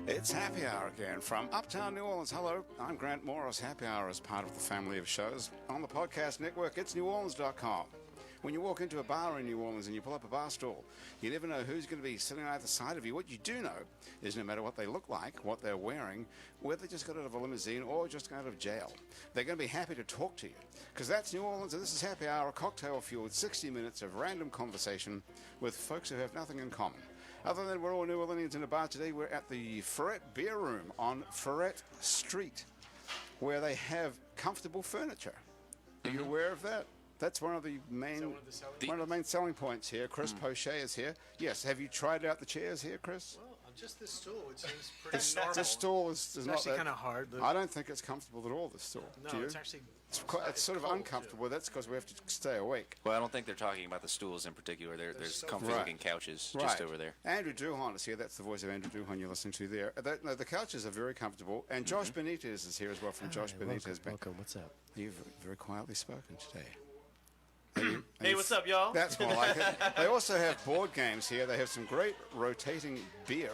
It's Happy Hour again from Uptown New Orleans. Hello, I'm Grant Morris. Happy Hour is part of the family of shows on the podcast network. It's neworleans.com. When you walk into a bar in New Orleans and you pull up a bar stool, you never know who's going to be sitting either side of you. What you do know is no matter what they look like, what they're wearing, whether they just got out of a limousine or just got out of jail, they're going to be happy to talk to you. Because that's New Orleans, and this is Happy Hour, a cocktail-fueled 60 minutes of random conversation with folks who have nothing in common. Other than we're all New Orleans in a bar today, we're at the Ferret Beer Room on Ferret Street, where they have comfortable furniture. Are you aware of that? That's one of the main selling points here. Chris Poche is here. Yes. Have you tried out the chairs here, Chris? Well, just this stool. It seems pretty normal. This stool is not actually kind of hard. I don't think it's comfortable at all, this stool. No, do you? it's actually... It's sort of uncomfortable. Too. That's because we have to stay awake. Well, I don't think they're talking about the stools in particular. There's comfy-looking couches just over there. Andrew Duhon is here. That's the voice of Andrew Duhon you're listening to there. No, the couches are very comfortable. And Josh Benitez is here as well from Josh Benitez. Welcome. What's up? You've very quietly spoken today. Hey, what's up, y'all? That's more like it. They also have board games here. They have some great rotating beer,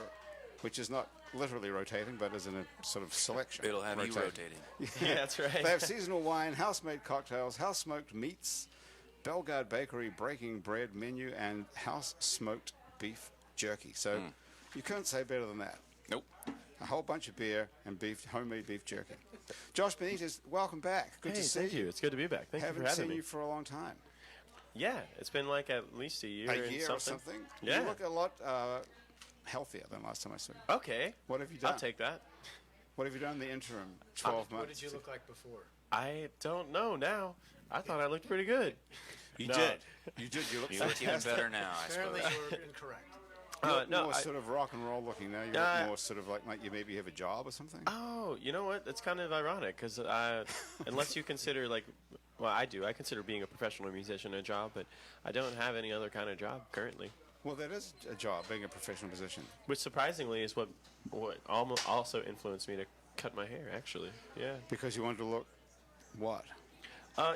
which is not literally rotating, but is in a sort of selection. It'll have you rotating. Yeah, that's right. They have seasonal wine, house-made cocktails, house-smoked meats, Bellegarde Bakery breaking bread menu, and house-smoked beef jerky. So you couldn't say better than that. Nope. A whole bunch of beer and homemade beef jerky. Josh Benitez, welcome back. Good to see you. Thank you. It's good to be back. Thank you for having me. Haven't seen you for a long time. Yeah, it's been like at least a year. Or something? Yeah. You look a lot healthier than last time I saw you. Okay. What have you done? I'll take that. What have you done in the interim 12 months? What did you look like before? I don't know now. I thought I looked pretty good. You did. You did. You look You look even better now, I Apparently suppose. you were incorrect. You look more sort of rock and roll looking now. You look more sort of like you maybe have a job or something. Oh, you know what? That's kind of ironic because unless you consider well, I do. I consider being a professional musician a job, but I don't have any other kind of job currently. Well, that is a job, being a professional musician. Which surprisingly is what almost also influenced me to cut my hair, actually. Yeah. Because you wanted to look what?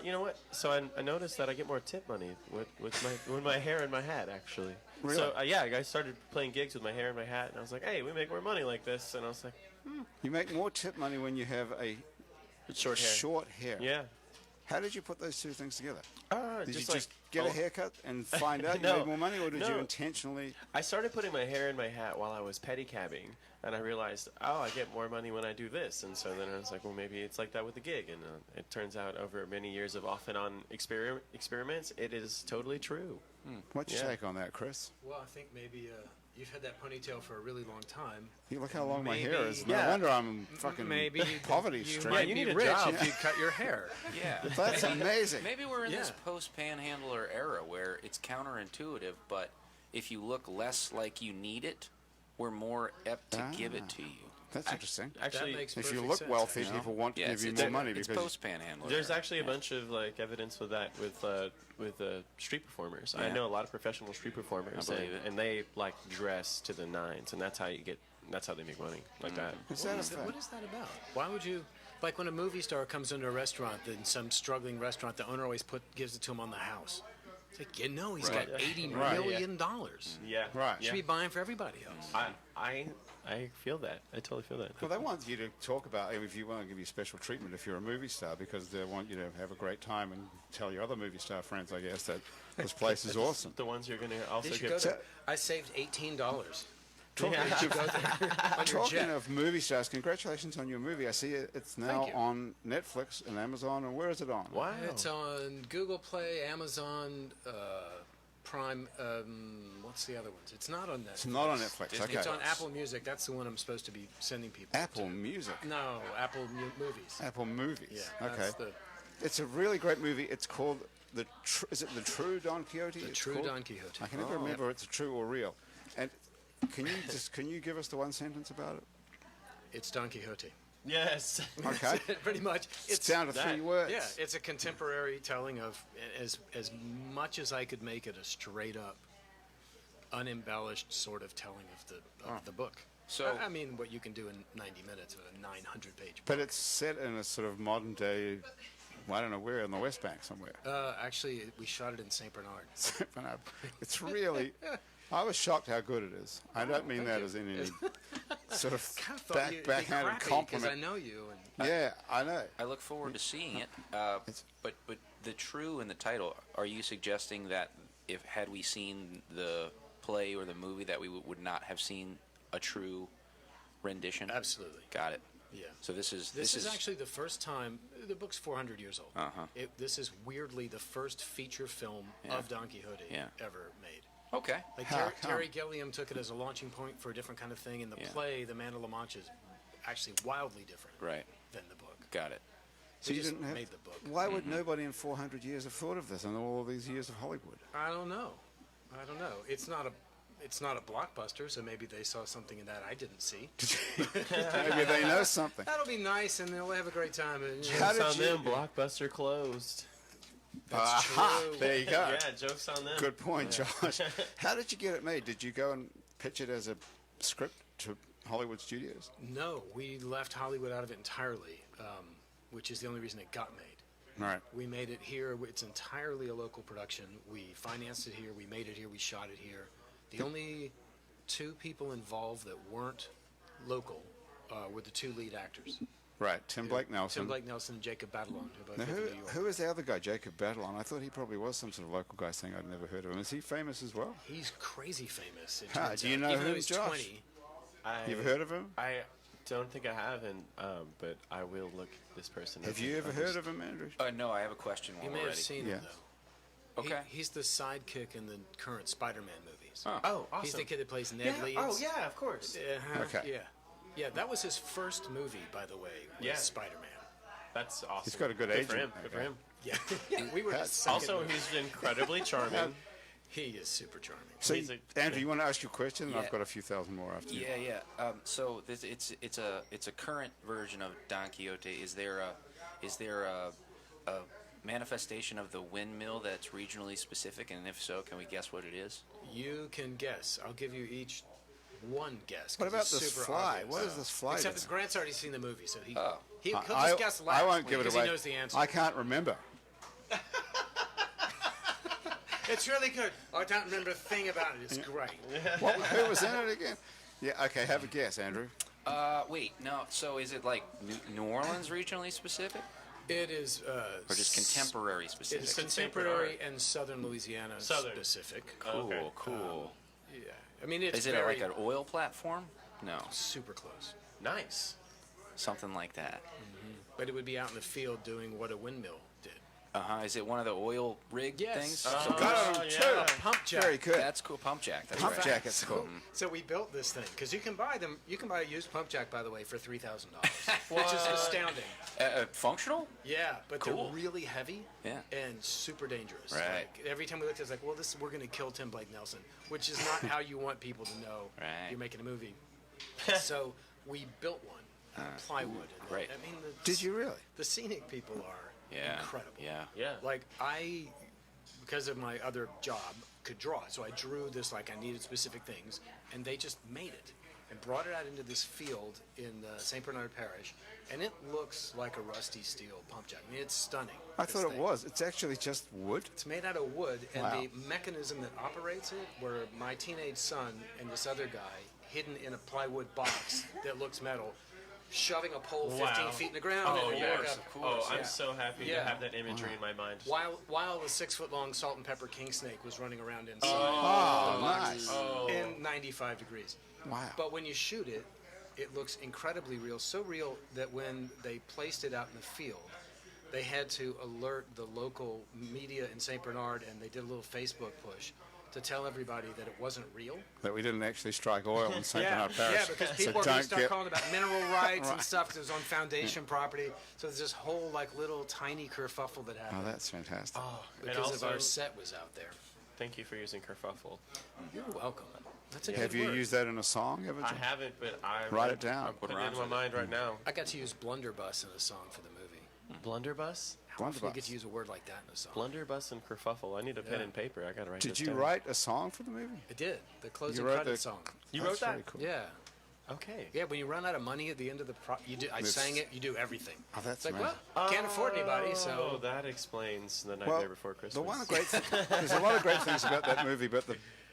You know what? So I noticed that I get more tip money with my hair and my hat, actually. Really? So I started playing gigs with my hair and my hat, and I was like, hey, we make more money like this. And I was like, You make more tip money when you have a short hair. Yeah. How did you put those two things together? Did you just get a haircut and find out you made more money, or did you intentionally? I started putting my hair in my hat while I was pedicabbing, and I realized, I get more money when I do this. And so then I was like, well, maybe it's like that with the gig. And it turns out over many years of off and on experiments, it is totally true. What's your take on that, Chris? Well, I think maybe you've had that ponytail for a really long time. You look how long my hair is. No wonder I'm fucking poverty stricken. You might be rich if you cut your hair. Yeah. That's amazing. Maybe we're in this post-panhandler era where it's counterintuitive, but if you look less like you need it, we're more apt to give it to you. That's interesting. Actually, if you look wealthy, people want to give you more money. It's post-panhandler. There's actually a bunch of evidence with that with street performers. I know a lot of professional street performers, and they dress to the nines, and that's how they make money like that. What is that about? Why would you? Like when a movie star comes into a restaurant, in some struggling restaurant, the owner always gives it to him on the house. It's like, he's got $80 million. Yeah, right. Should be buying for everybody else. I feel that. I totally feel that. Well, they want you to talk about if you want to give you special treatment if you're a movie star, because they want you to have a great time and tell your other movie star friends, I guess, that this place is awesome. The ones you're going to also get. I saved $18. Talking of movie stars, congratulations on your movie. I see it's now on Netflix and Amazon. And where is it on? Wow. It's on Google Play, Amazon, Prime. What's the other ones? It's not on Netflix. It's not on Netflix. Disney. Okay. It's on Apple Music. That's the one I'm supposed to be sending people. Apple Music. No, Apple Movies. Apple Movies. Yeah. Okay. It's a really great movie. It's called is it the True Don Quixote? The True Don Quixote. I can never remember if it's true or real. And can you give us the one sentence about it? It's Don Quixote. Yes. Okay. Pretty much. It's down to 3 words. Yeah, it's a contemporary telling of as much as I could make it a straight up, unembellished sort of telling of the book. So I mean, what you can do in 90 minutes of a 900-page book. But it's set in a sort of modern day. I don't know where, in the Westbank somewhere. Actually, we shot it in St Bernard. St Bernard. It's really. I was shocked how good it is. I don't mean that as in any sort of backhanded compliment. I know you. And Yeah, I know. I look forward to seeing it. But the true in the title, are you suggesting that had we seen the play or the movie that we would not have seen a true rendition? Absolutely. Got it. Yeah. So this is actually the first time. The book's 400 years old. This is weirdly the first feature film of Don Quixote ever made. Okay. Like Terry Gilliam took it as a launching point for a different kind of thing. In the play, The Man of La Mancha is actually wildly different than the book. Got it. So you just didn't have, made the book. Why would nobody in 400 years have thought of this in all of these years of Hollywood? I don't know. It's not a blockbuster, so maybe they saw something in that I didn't see. Maybe they know something. That'll be nice, and they'll have a great time. And, Jokes on them, Blockbuster closed. That's true. There you go. Yeah, jokes on them. Good point, Josh. How did you get it made? Did you go and pitch it as a script to Hollywood studios? No, we left Hollywood out of it entirely, which is the only reason it got made. Right. We made it here. It's entirely a local production. We financed it here. We made it here. We shot it here. The only two people involved that weren't local were the two lead actors. Right. Tim Blake Nelson. Tim Blake Nelson and Jacob Batalon, who both Now, live in New York. who is the other guy, Jacob Batalon? I thought he probably was some sort of local guy saying I'd never heard of him. Is he famous as well? He's crazy famous. It Ah, turns do you out. know Even though him, he's Josh? 20. You've heard of him? I don't think I have, but I will look this person up. Have you ever heard of him, Andrew? No, I have a question You while may we're have ready. seen Yeah. him, though. Okay. He's the sidekick in the current Spider-Man movies. Oh, awesome. He's the kid that plays Ned Leeds. Oh, yeah, of course. Okay. Yeah. Yeah, that was his first movie, by the way, was Spider-Man. That's awesome. He's got a good Good for agent. him. Good for him. Yeah. We were his second Also, movie. he's incredibly charming. He is super charming. So, He's Andrew, you want to ask your question? Yeah. I've got a few thousand more after you. Yeah. So it's a current version of Don Quixote. Is there a manifestation of the windmill that's regionally specific? And if so, can we guess what it is? You can guess. I'll give you each one guess. 'cause What about it's this super fly? obvious. What is this fly? Except that's- that Grant's already seen the movie, so he'll I, just guess last I won't give it because away. he knows the answer. I can't remember. It's really good. I don't remember a thing about it. It's great. Who was in it again? Yeah, okay, have a guess, Andrew. Wait, no. So is it like New Orleans regionally specific, It is. or just contemporary It specific? is contemporary and southern Louisiana specific. Cool, Okay. cool. Yeah, I mean it's Is it very like an oil platform? No, super close, Nice. something like that. but it would be out in the field doing what a windmill did. Is it one of the oil rig Yes. things? Got him, yeah. too. Pump jack. Very good. That's cool. Pump jack. That's Pump right. jack, it's cool. So we built this thing because you can buy them. You can buy a used pump jack, by the way, for $3,000, which is astounding. Functional? Yeah, but Cool. they're really heavy Yeah. and super dangerous. Right. Like, every time we looked, it's like, well, we're going to kill Tim Blake Nelson, which is not how you want people to know Right. you're making a movie. So we built one out of plywood. And great. I mean, Did you really? The scenic people are incredible. Yeah. Yeah. Like because of my other job, could draw. So I drew this like I needed specific things, and they just made it and brought it out into this field in St Bernard Parish, and it looks like a rusty steel pump jack. I mean, it's stunning. I this thought it thing. was. It's actually just wood. It's made out of wood, and Wow. the mechanism that operates it, where my teenage son and this other guy, hidden in a plywood box that looks metal, shoving a pole 15 feet in the ground. Oh, and yeah. back up. Oh, I'm Yeah. so happy to Yeah. have that imagery in my mind. While the 6-foot-long salt and pepper king snake was running around inside Oh, nice. in 95 degrees. Wow. But when you shoot it, it looks incredibly real. So real that when they placed it out in the field, they had to alert the local media in St. Bernard, and they did a little Facebook push to tell everybody that it wasn't real. That we didn't actually strike oil in St. Bernard Parish. Yeah, because people so are going don't to start get- calling about mineral rights and Right. stuff because it was on foundation property. So there's this whole like little tiny kerfuffle that Oh, happened. that's fantastic. Because of also- our set was out there. Thank you for using kerfuffle. You're welcome. That's a Have good you word. used that in a song ever? I John? haven't, but I Write it down. I'm putting it rhymes in my with it. mind right now. I got to use blunderbuss in a song for the movie. Blunderbuss? How often do you Blunderbuss. get to use a word like that in a song? Blunderbuss and kerfuffle. I need a pen and paper. I gotta write Did this you down. write a song for the movie? I did. The closing wrote credit the- song. You That's wrote that? very cool. Yeah. Okay. Yeah, when you run out of money at the end of the I sang it. You do everything. Oh, that's It's like, amazing. well, can't afford anybody, so Oh, that explains The Nightmare Before Christmas. The one there's a lot of great things about that movie, but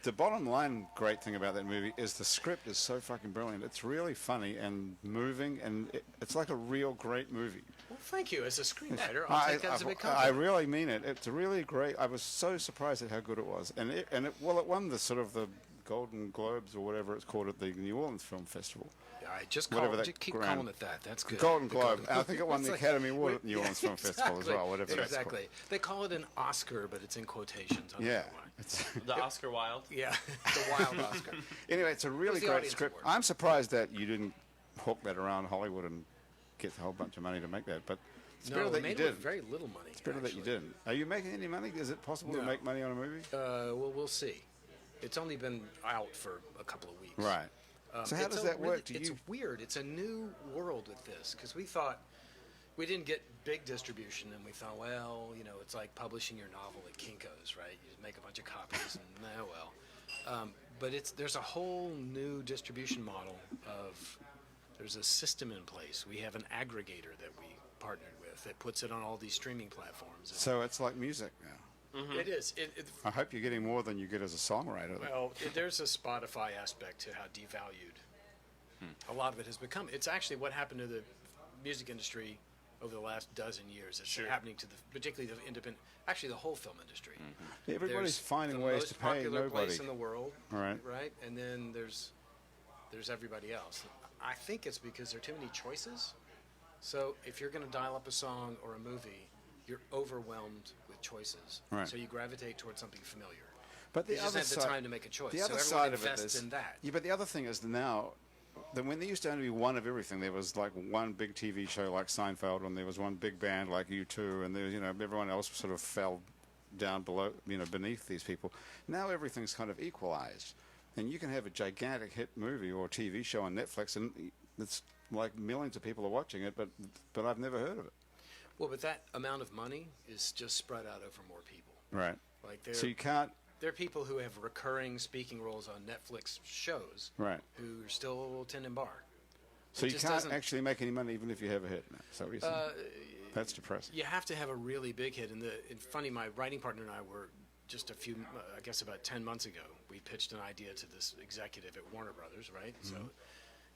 the bottom line great thing about that movie is the script is so fucking brilliant. It's really funny and moving, and it's like a real great movie. Well, thank you. As a screenwriter, I'll take that as a big I compliment. really mean it. It's really great. I was so surprised at how good it was, and it won the sort of the Golden Globes or whatever it's called at the New Orleans Film Festival. I just keep grand- calling it that. That's good. Golden The Globe. And I think it won the Academy Award at the New Orleans Film exactly. Festival as well, whatever that's Exactly. called. They call it an Oscar, but it's in quotations. I don't Yeah. know why. It's The Oscar Wilde. Yeah, the wild Oscar. anyway, it's a really the great audience script. award? I'm surprised that you didn't hook that around Hollywood and get a whole bunch of money to make that, but it's better No, that made you it with did. very little money. It's better that you actually. didn't. Are you making any money? Is it possible to No. make money on a movie? Well, we'll see. It's only been out for a couple of weeks. Right. So how It's does a that work? It's weird. It's a new world with this because we thought we didn't get big distribution, and we thought, well, it's like publishing your novel at Kinko's, right? You just make a bunch of copies, and but there's a whole new distribution model there's a system in place. We have an aggregator that we partnered with that puts it on all these streaming platforms. So it's like music now. It is. I hope you're getting more than you get as a songwriter. Well, there's a Spotify aspect to how devalued a lot of it has become. It's actually what happened to the music industry over the last dozen years. It's happening to particularly the independent, actually the whole film industry. Everybody's There's finding the ways most to pay popular nobody. place in the world, Right. And then there's everybody else. I think it's because there are too many choices. So if you're going to dial up a song or a movie, you're overwhelmed with choices. Right. So you gravitate towards something familiar. But the You other just have the side, time to make a choice. the So other everyone side of it invests is in that. Yeah, but the other thing is now, that when there used to only be one of everything, there was like one big TV show like Seinfeld, and there was one big band like U2, and there was, everyone else sort of fell down below, beneath these people. Now everything's kind of equalized, and you can have a gigantic hit movie or TV show on Netflix, and it's like millions of people are watching it, but I've never heard of it. Well, but that amount of money is just spread out over more people. Right. Like So you can't. there are people who have recurring speaking roles on Netflix shows, Right. who are still attending bar. So It you just can't doesn't- actually make any money even if you have a hit now. So what you're saying? That's depressing. You have to have a really big hit. And funny, my writing partner and I were just I guess about 10 months ago, we pitched an idea to this executive at Warner Brothers, right? Mm-hmm. So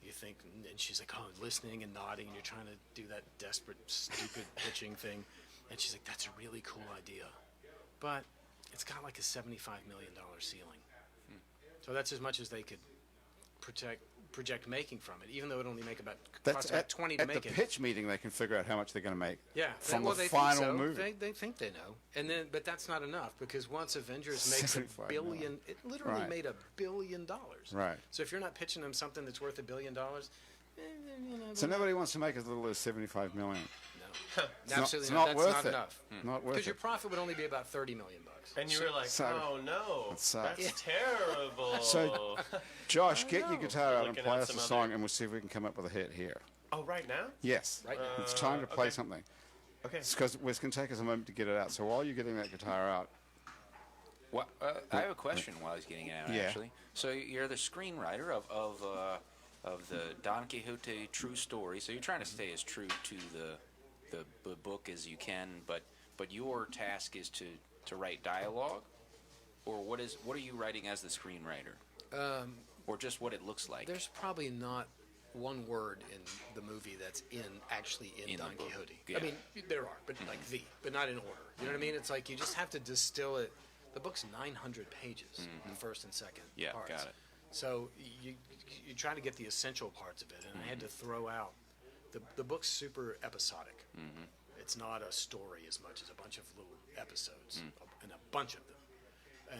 you think, and she's like, oh, listening and nodding, and you're trying to do that desperate, stupid pitching thing. And she's like, that's a really cool idea. But it's got like a $75 million ceiling. So that's as much as they could project making from it, even though it only make costs about 20 to at make the it. pitch meeting, they can figure out how much they're going to make. Yeah, from well, the they final think so. movie. They think they know, but that's not enough because once Avengers makes $1 $75 billion, million. it literally Right. made $1 billion. Right. So if you're not pitching them something that's worth $1 billion, So nobody wants to make as little as $75 million. no, absolutely it's not. not That's worth not it. enough. Not worth Because your it. profit would only be about $30 million. And you were like, So- oh no, It sucks. that's terrible. So, Josh, get your know. guitar out and Looking play at us a some song, other- and we'll see if we can come up with a hit here. Oh, right now? Yes. Right now. It's time to play okay. something. Okay. It's because it's going to take us a moment to get it out. So while you're getting that guitar out, Well, I have a question while he's getting it out, Yeah. actually. So you're the screenwriter of the Don Quixote true story. So you're trying to stay as true to the book as you can, but your task is to write dialogue, or what are you writing as the screenwriter, or just what it looks like? There's probably not one word in the movie that's actually in In the Don book. Quixote. Yeah. I mean, there are, but but not in order. You know what I mean? It's like you just have to distill it. The book's 900 pages, the first and second Yeah, parts. got it. So you try to get the essential parts of it, and I had to throw out. The book's super episodic. It's not a story as much as a bunch of little episodes, and a bunch of them.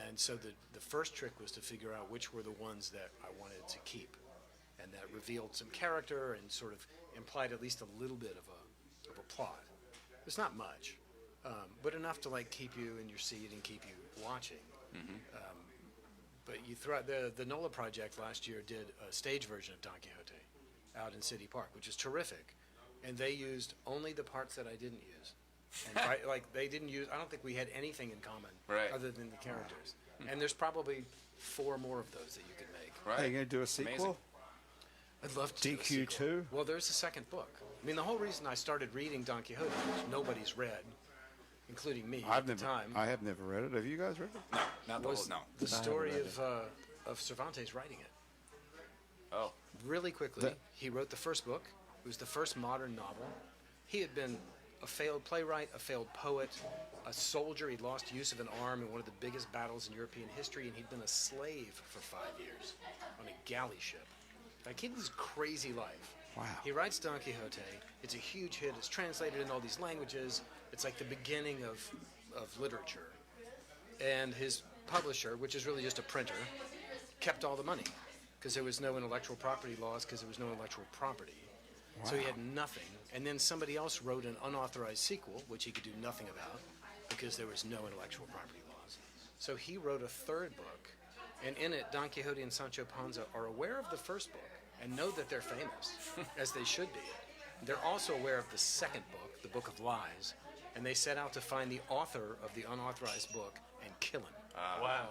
And so the first trick was to figure out which were the ones that I wanted to keep, and that revealed some character and sort of implied at least a little bit of a plot. It's not much, but enough to like keep you in your seat and keep you watching. But you throw out the NOLA project last year did a stage version of Don Quixote out in City Park, which is terrific, and they used only the parts that I didn't use. And they didn't use. I don't think we had anything in common Right. other than the characters. And there's probably 4 more of those that you could make. Right. are you going to do a sequel? Amazing. I'd love to do a DQ2? sequel. Well, there's a second book. I mean, the whole reason I started reading Don Quixote, which nobody's read, including me at the time, I have never read it. Have you guys read it? No, not the was whole. No. the story of Cervantes writing it. Oh. Really quickly, he wrote the first book. It was the first modern novel. He had been a failed playwright, a failed poet, a soldier. He'd lost use of an arm in one of the biggest battles in European history, and he'd been a slave for 5 years on a galley ship. Like, he had this crazy life. Wow. He writes Don Quixote. It's a huge hit. It's translated in all these languages. It's like the beginning of literature. And his publisher, which is really just a printer, kept all the money because there was no intellectual property laws, because there was no intellectual property. So he had nothing. And then somebody else wrote an unauthorized sequel, which he could do nothing about because there was no intellectual property laws. So he wrote a third book, and in it, Don Quixote and Sancho Panza are aware of the first book and know that they're famous, as they should be. They're also aware of the second book, the Book of Lies, and they set out to find the author of the unauthorized book and kill him.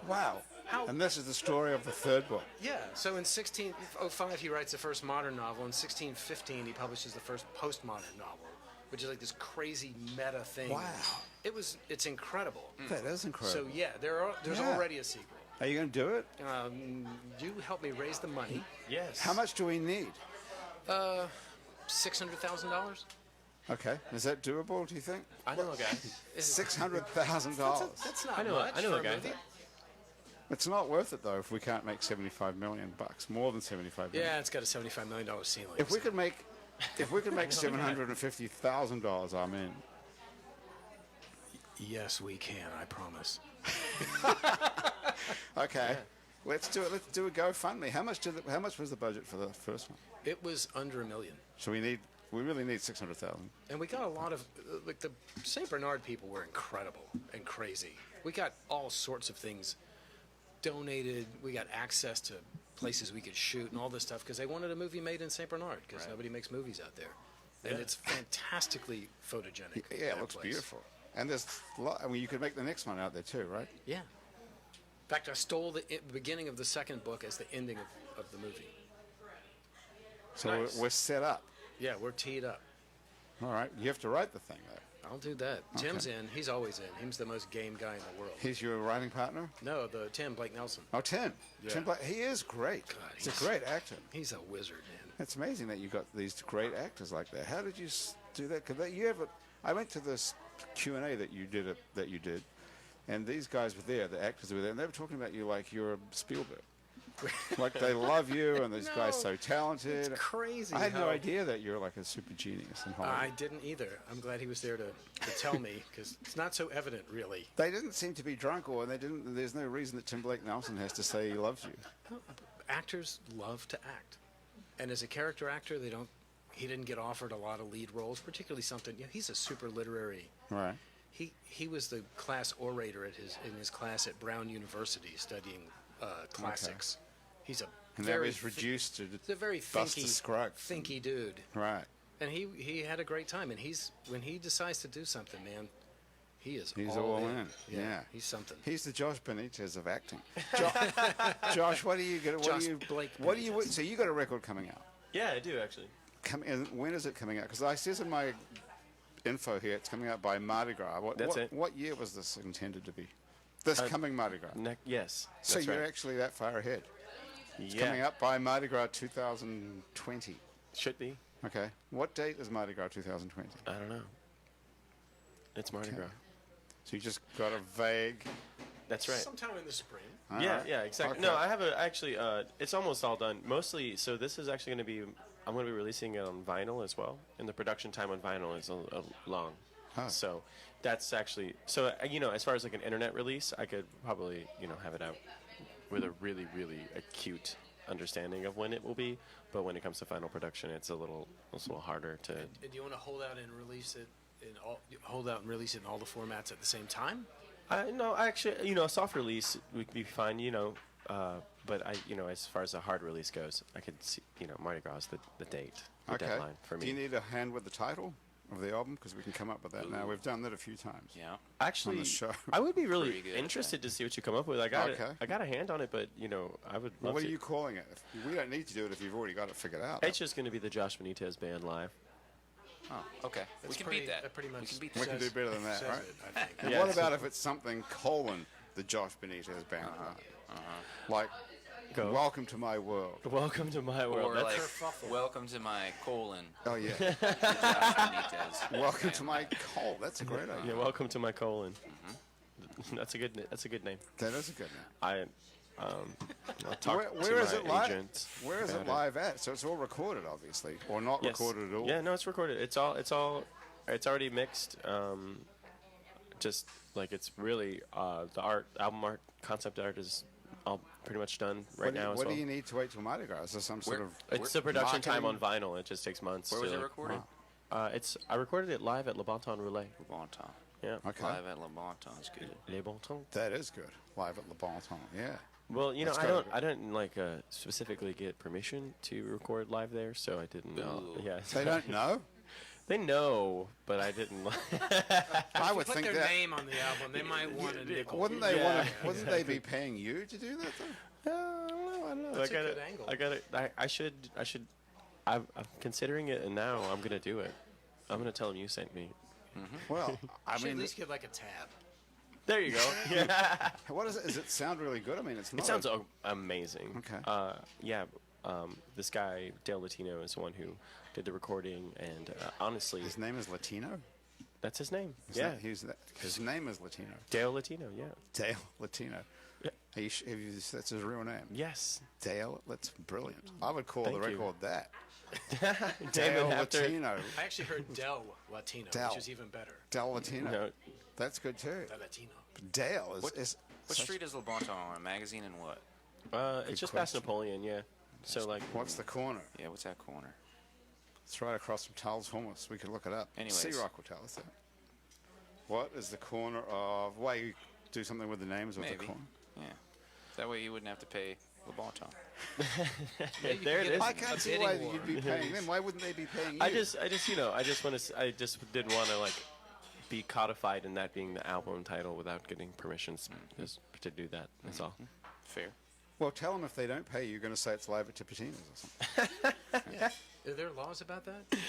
Wow. And this is the story of the third book. Yeah, so in 1605 he writes the first modern novel. In 1615 he publishes the first postmodern novel, which is like this crazy meta thing. Wow. It's incredible. That is incredible. So yeah, there's already a sequel. Are you going to do it? You help me raise the money. Yes. How much do we need? $600,000. Okay. Is that doable, do you think? I know a guy. $600,000. That's not I know much a for a guy. movie. It's not worth it, though, if we can't make $75 million. More than $75 million. Yeah, it's got a $75 million ceiling. If we could make $750,000, I'm in. Yes, we can, I promise. Okay. Let's do it. Let's do a GoFundMe. How much was the budget for the first one? It was under $1 million. So we really need 600,000. And we got a lot of, like, the St. Bernard people were incredible and crazy. We got all sorts of things donated. We got access to places we could shoot and all this stuff because they wanted a movie made in St. Bernard because nobody makes movies out there. And it's fantastically photogenic. Yeah, it looks beautiful. And there's a lot. I mean, you could make the next one out there too, right? Yeah. In fact, I stole the beginning of the second book as the ending of the movie. So Nice. we're set up. Yeah, we're teed up. All right. You have to write the thing, though. I'll do that. Tim's in. He's always in. He's the most game guy in the world. He's your writing partner? No, Tim Blake Nelson. Oh, Tim. Yeah. Tim Blake. He is great. God, he's a great actor. He's a wizard, man. It's amazing that you got these great actors like that. How did you do that? Because I went to this Q&A that you did, and these guys were there, the actors were there, and they were talking about you like you're a Spielberg. Like they love you, and these guys so talented. It's crazy. I had no idea that you're like a super genius in Hollywood. I didn't either. I'm glad he was there to tell me because it's not so evident, really. They didn't seem to be drunk, or there's no reason that Tim Blake Nelson has to say he loves you. Actors love to act, and as a character actor, he didn't get offered a lot of lead roles, particularly something. He's a super literary. Right. He was the class orator in his class at Brown University studying classics. Okay. He's a And very that was reduced to he's a very Buster Scruggs. thinky dude. Right. And he had a great time. And when he decides to do something, man, he's all in. Yeah. He's something. He's the Josh Benitez of acting. Josh, what are you going to? Blake What do you? Benitez. So you got a record coming out. Yeah, I do actually. When is it coming out? Because I says in my info here, it's coming out by Mardi Gras. What year was this intended to be? This coming Mardi Gras. Yes. So that's you're right. actually that far ahead. It's Yeah. coming up by Mardi Gras 2020. Should be. Okay. What date is Mardi Gras 2020? I don't know. It's Mardi Gras. So you just got a vague. That's right. Sometime in the spring. All Yeah, right. yeah, exactly. Okay. No, I have it's almost all done. Mostly, so this is actually going to be, I'm going to be releasing it on vinyl as well. And the production time on vinyl is a long. Huh. So that's actually, as far as like an internet release, I could probably, have it out with a really, really acute understanding of when it will be. But when it comes to final production, it's a little harder to. Do you want to hold out and release it in all the formats at the same time? No, actually, a soft release would be fine, but as far as a hard release goes, I could see, Mardi Gras is the date, the deadline for me. Do you need a hand with the title? of the album? Because we can come up with that now. We've done that a few times. Yeah. Actually, On the show. I would be really Pretty good at interested to see what you come up with. I got Okay. I got a hand on it, but I would Well, love what are to. you calling it? We don't need to do it if you've already got it figured out. It's just going to be the Josh Benitez band live. Oh, okay. We can beat that. Pretty much We can beat We that. can do better than that, says right? it, I think. And Yeah, what it's- about if it's something : the Josh Benitez band? Like, Go. welcome to my world. Welcome to my world. Or That's like, kerfuffle. welcome to my colon. Oh, yeah. Josh Benitez. Welcome to my coal. That's a great idea. yeah. Welcome to my colon. That's a good name. That is a good name. I'll talk Where to is my it live? agent Where is it about live at? So it's all recorded, obviously, or not Yes. recorded at all. Yeah, no, it's recorded. It's already mixed. Just like it's really the album art, concept art is all pretty much done right now. What as well. do you need to wait till Mardi Gras? Is there some sort Where- of? It's the production time on marketing? vinyl. It just takes months. Where was to, it like, recorded? I recorded it live at Le Bon Temps Roulette. Le Bon Temps. Yeah. Okay, Live at Le Bon Temps is good. Le Bon Temps. that is good. Live at Le Bon Temps. Yeah. Well, That's I gotta don't like specifically get permission to record live there, so I didn't know. Ooh. Yeah. They don't know. They know, but I didn't. I would Put think their that. name on the album, they might want a nickel. Wouldn't they Yeah. want? Wouldn't they be paying you to do that though? I don't know. That's a good angle. I got it. I should. I'm considering it, and now I'm gonna do it. I'm gonna tell him you sent me. Well, I You should at mean, least get like a tab. There you go. Yeah. what is it? Does it sound really good? I mean, it's not. It sounds amazing. Okay. Yeah. This guy Dale Latino is the one who did the recording, and honestly, His name is Latino. that's his name. Yeah. His name is Latino. Dale Latino. Yeah. Dale Latino. Yeah. That's his real name. Yes. Dale. That's brilliant. I would call Thank the you. record that. David Dale after. Latino. I actually heard Del Latino, Del. which is even better. Dale Latino. No, That's good too. Del Latino. Dale is. What- is What such- street is Le Bon Temps on? A magazine and what? it's just past question. Napoleon. Yeah. So like, What's the corner? Yeah, what's that corner? It's right across from Tull's Hummus. We could look it up. Anyways. Sea Rock will tell us that. What is the corner of? Why you do something with the names of the Maybe. corner? Yeah. That way you wouldn't have to pay Le Bon Temps. there it is. I can't see bidding why war. you'd be paying them. Why wouldn't they be paying you? I just want to. I just didn't want to like be codified in that being the album title without getting permissions just to do that. That's all. Fair. Well, tell them if they don't pay you, you're going to say it's live at Tipitina's or something. Are there laws about that?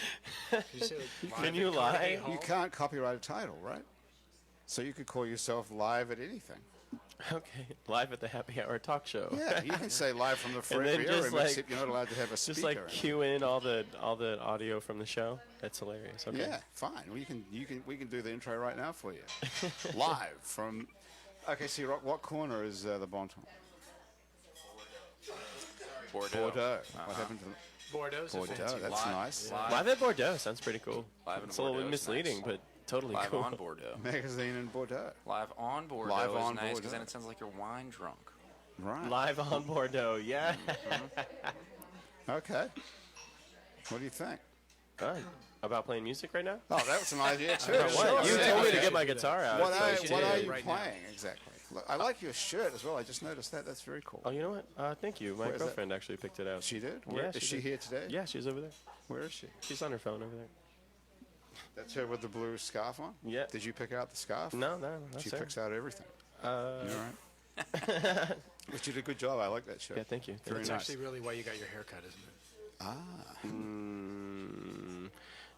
You say, like, live Can you at lie? Carnegie You Hall? can't copyright a title, right? So you could call yourself live at anything. Okay, live at the Happy Hour talk show. Yeah, you can say live from the front then beer just room, like- except you're not allowed to have a speaker. Just like in it. cue in all the audio from the show. That's hilarious. Okay. Yeah, fine. We can do the intro right now for you, live from. Okay, see, what corner is the Bon Temps? Bordeaux. Bordeaux. What happened to Bordeaux's a Bordeaux? fancy That's Live. nice. Live. Live at Bordeaux sounds pretty cool. Live in It's a little bit Bordeaux is misleading, nice. but totally Live cool. on Bordeaux. Magazine in Bordeaux. Live on Bordeaux Live is on nice because Bordeaux. then it sounds like you're wine drunk. Right. Live on Bordeaux. Yeah. Okay. What do you think? About playing music right now? Oh, that was an idea too. What? Sure. You Yeah. told me to Okay. get my guitar out. What so I are, should what do are it. you right now. playing exactly? Look, I like your shirt as well. I just noticed that. That's very cool. Oh, you know what? Thank you. My Where is that? girlfriend actually picked it out. She did? Yeah, Where, is she she did. here today? Yeah, she's over there. Where is she? She's on her phone over there. That's her with the blue scarf on? Yeah. Did you pick out the scarf? No, that's She her. picks out everything. You Uh, all right? But you did a good job. I like that shirt. yeah, thank you. Very That's nice. actually really why you got your haircut, isn't it?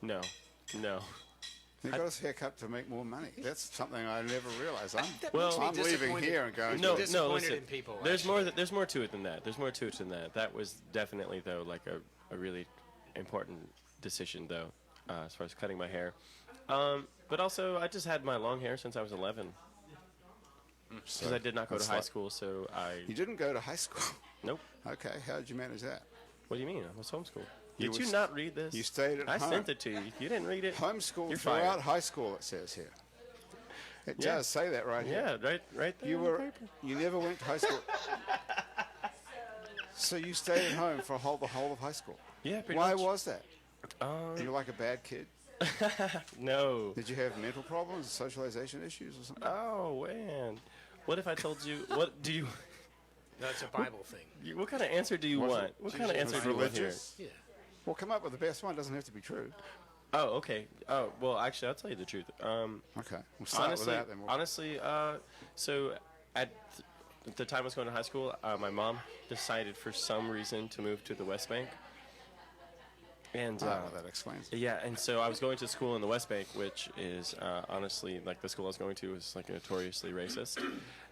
No. He got his haircut to make more money. That's something I never realized. Well- I'm leaving here and going. No, to disappointed no, listen. in people, There's actually. more. There's more to it than that. There's more to it than that. That was definitely though like a really important decision though, as far as cutting my hair. But also I just had my long hair since I was 11 because I did not go to that's high like- school. So I You didn't go to high school. nope. Okay, how did you manage that? What do you mean? I was homeschooled. You Did you was- not read this? you stayed at I home. sent it to you. You didn't read it. Homeschooled You're throughout fired. high school, it says here. It Yeah. does say that right here. Yeah, right there. You on the were. paper. You never went to high school. So you stayed at home for the whole of high school. Yeah, pretty Why much. was that? You're like a bad kid. No. Did you have mental problems, socialization issues, or something? Oh man. What if I told you? What do you? That's a Bible thing. What kind of answer do you Was want? it- What kind of answer Was do you want here? religious? Yeah. Well, come up with the best one. Doesn't have to be true. Oh, okay. Oh, well, actually, I'll tell you the truth. Okay, we'll start with that. Then Honestly, so at the time I was going to high school, my mom decided for some reason to move to the Westbank. And that explains it. yeah, and so I was going to school in the Westbank, which is honestly, like, the school I was going to was like notoriously racist,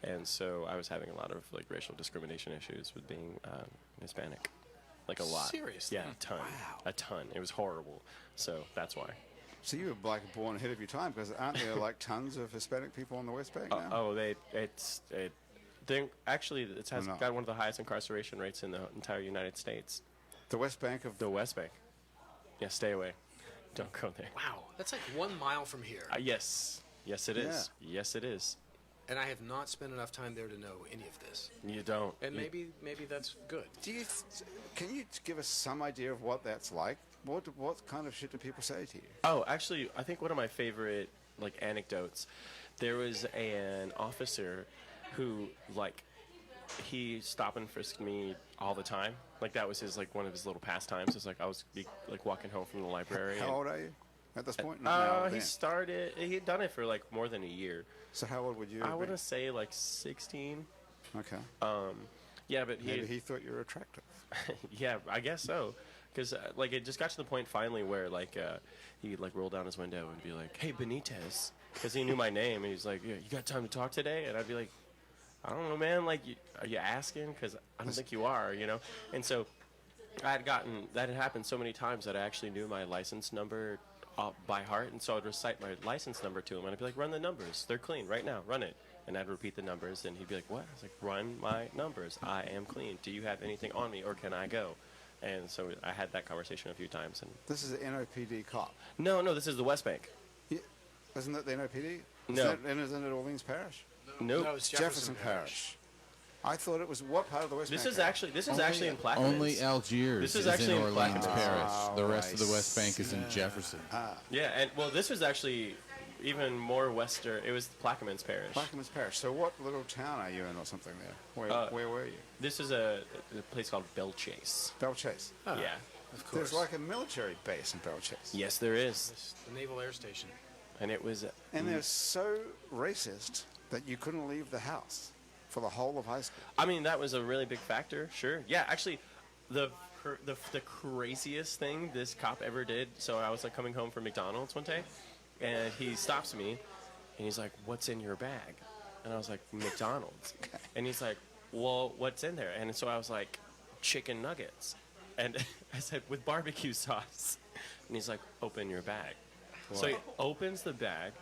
and so I was having a lot of like racial discrimination issues with being Hispanic, like a lot. Seriously? Yeah, a ton. It was horrible. So that's why. So you were like born ahead of your time, because aren't there like tons of Hispanic people on the West Bank now? Actually, it has got one of the highest incarceration rates in the entire United States. The West Bank of The West Bank. Yeah, stay away. Don't go there. Wow, that's like 1 mile from here. Yes, it is. Yes, it is. And I have not spent enough time there to know any of this. You don't. And maybe that's good. Can you give us some idea of what that's like? What kind of shit do people say to you? Oh, actually, I think one of my favorite like anecdotes. There was an officer who he stopped and frisked me all the time. Like that was his one of his little pastimes. It's like I was walking home from the library. How old are you at this point? He'd done it for like more than a year. So how old would you? I want to say like 16. Okay. Yeah, but maybe he thought you were attractive. Yeah, I guess so. Because it just got to the point finally where he'd roll down his window and be like, "Hey, Benitez," because he knew my name, and he's like, "Yeah, you got time to talk today?" And I'd be like, "I don't know, man. Are you asking? Because I don't think you are, you know." And so that had happened so many times that I actually knew my license number by heart, and so I'd recite my license number to him, and I'd be like, "Run the numbers. They're clean right now. Run it." And I'd repeat the numbers, and he'd be like, "What?" I was like, "Run my numbers. I am clean. Do you have anything on me, or can I go?" And so I had that conversation a few times. And this is an NOPD cop. No, this is the Westbank. Yeah. Isn't that the NOPD? No. Isn't it Orleans Parish? Nope. No, it's Jefferson Parish. I thought it was what part of the West Bank? This is actually in Plaquemines. Only Algiers This is in actually in Orleans Plaquemines. Parish. The rest of the West Bank is in Jefferson. Yeah, and well, this was actually even more western. It was Plaquemines Parish. Plaquemines Parish. So what little town are you in or something there? Where were you? This is a place called Belle Chasse. Belle Chasse. Oh, Yeah. of course. There's like a military base in Belle Chasse. Yes, there is. It's the Naval Air Station. And it was... And they're so racist that you couldn't leave the house for the whole of high school. I mean, that was a really big factor, sure. Yeah, actually, the craziest thing this cop ever did, so I was coming home from McDonald's one day, and he stops me, and he's like, "What's in your bag?" And I was like, "McDonald's." And he's like, "Well, what's in there?" And so I was like, "Chicken nuggets." And I said, "With barbecue sauce." And he's like, "Open your bag." So he opens the bag,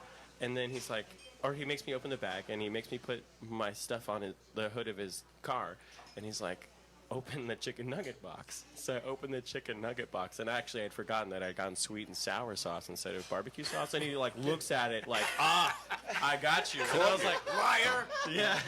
and then he's like, or he makes me open the bag, and he makes me put my stuff on the hood of his car, and he's like, "Open the chicken nugget box." So I opened the chicken nugget box, and actually I'd forgotten that I'd gotten sweet and sour sauce instead of barbecue sauce, and he looks at it like, I got you. And I was like, "Liar!" Yeah.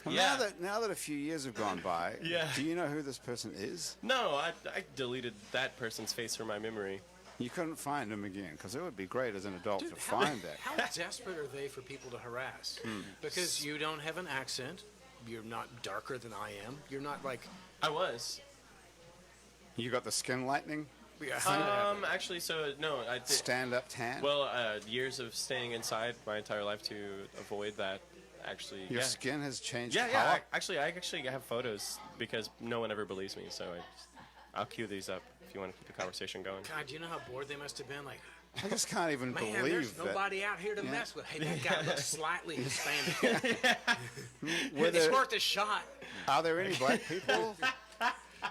Well, now that a few years have gone by, Yeah. do you know who this person is? No, I deleted that person's face from my memory. You couldn't find him again, because it would be great as an adult to find that. How desperate are they for people to harass? Because you don't have an accent. You're not darker than I am. You're not like... I was. You got the skin lightning? Actually, so no, I did. Stand-up tan? Well, years of staying inside my entire life to avoid that. Actually, Your skin has changed Yeah, color? I actually have photos because no one ever believes me. So I'll cue these up if you want to keep the conversation going. God, do you know how bored they must have been? Like, I just can't even man, believe there's that. nobody out here to mess with. Hey, that guy looks slightly Hispanic. Were It's there- worth a shot. Are there any black people?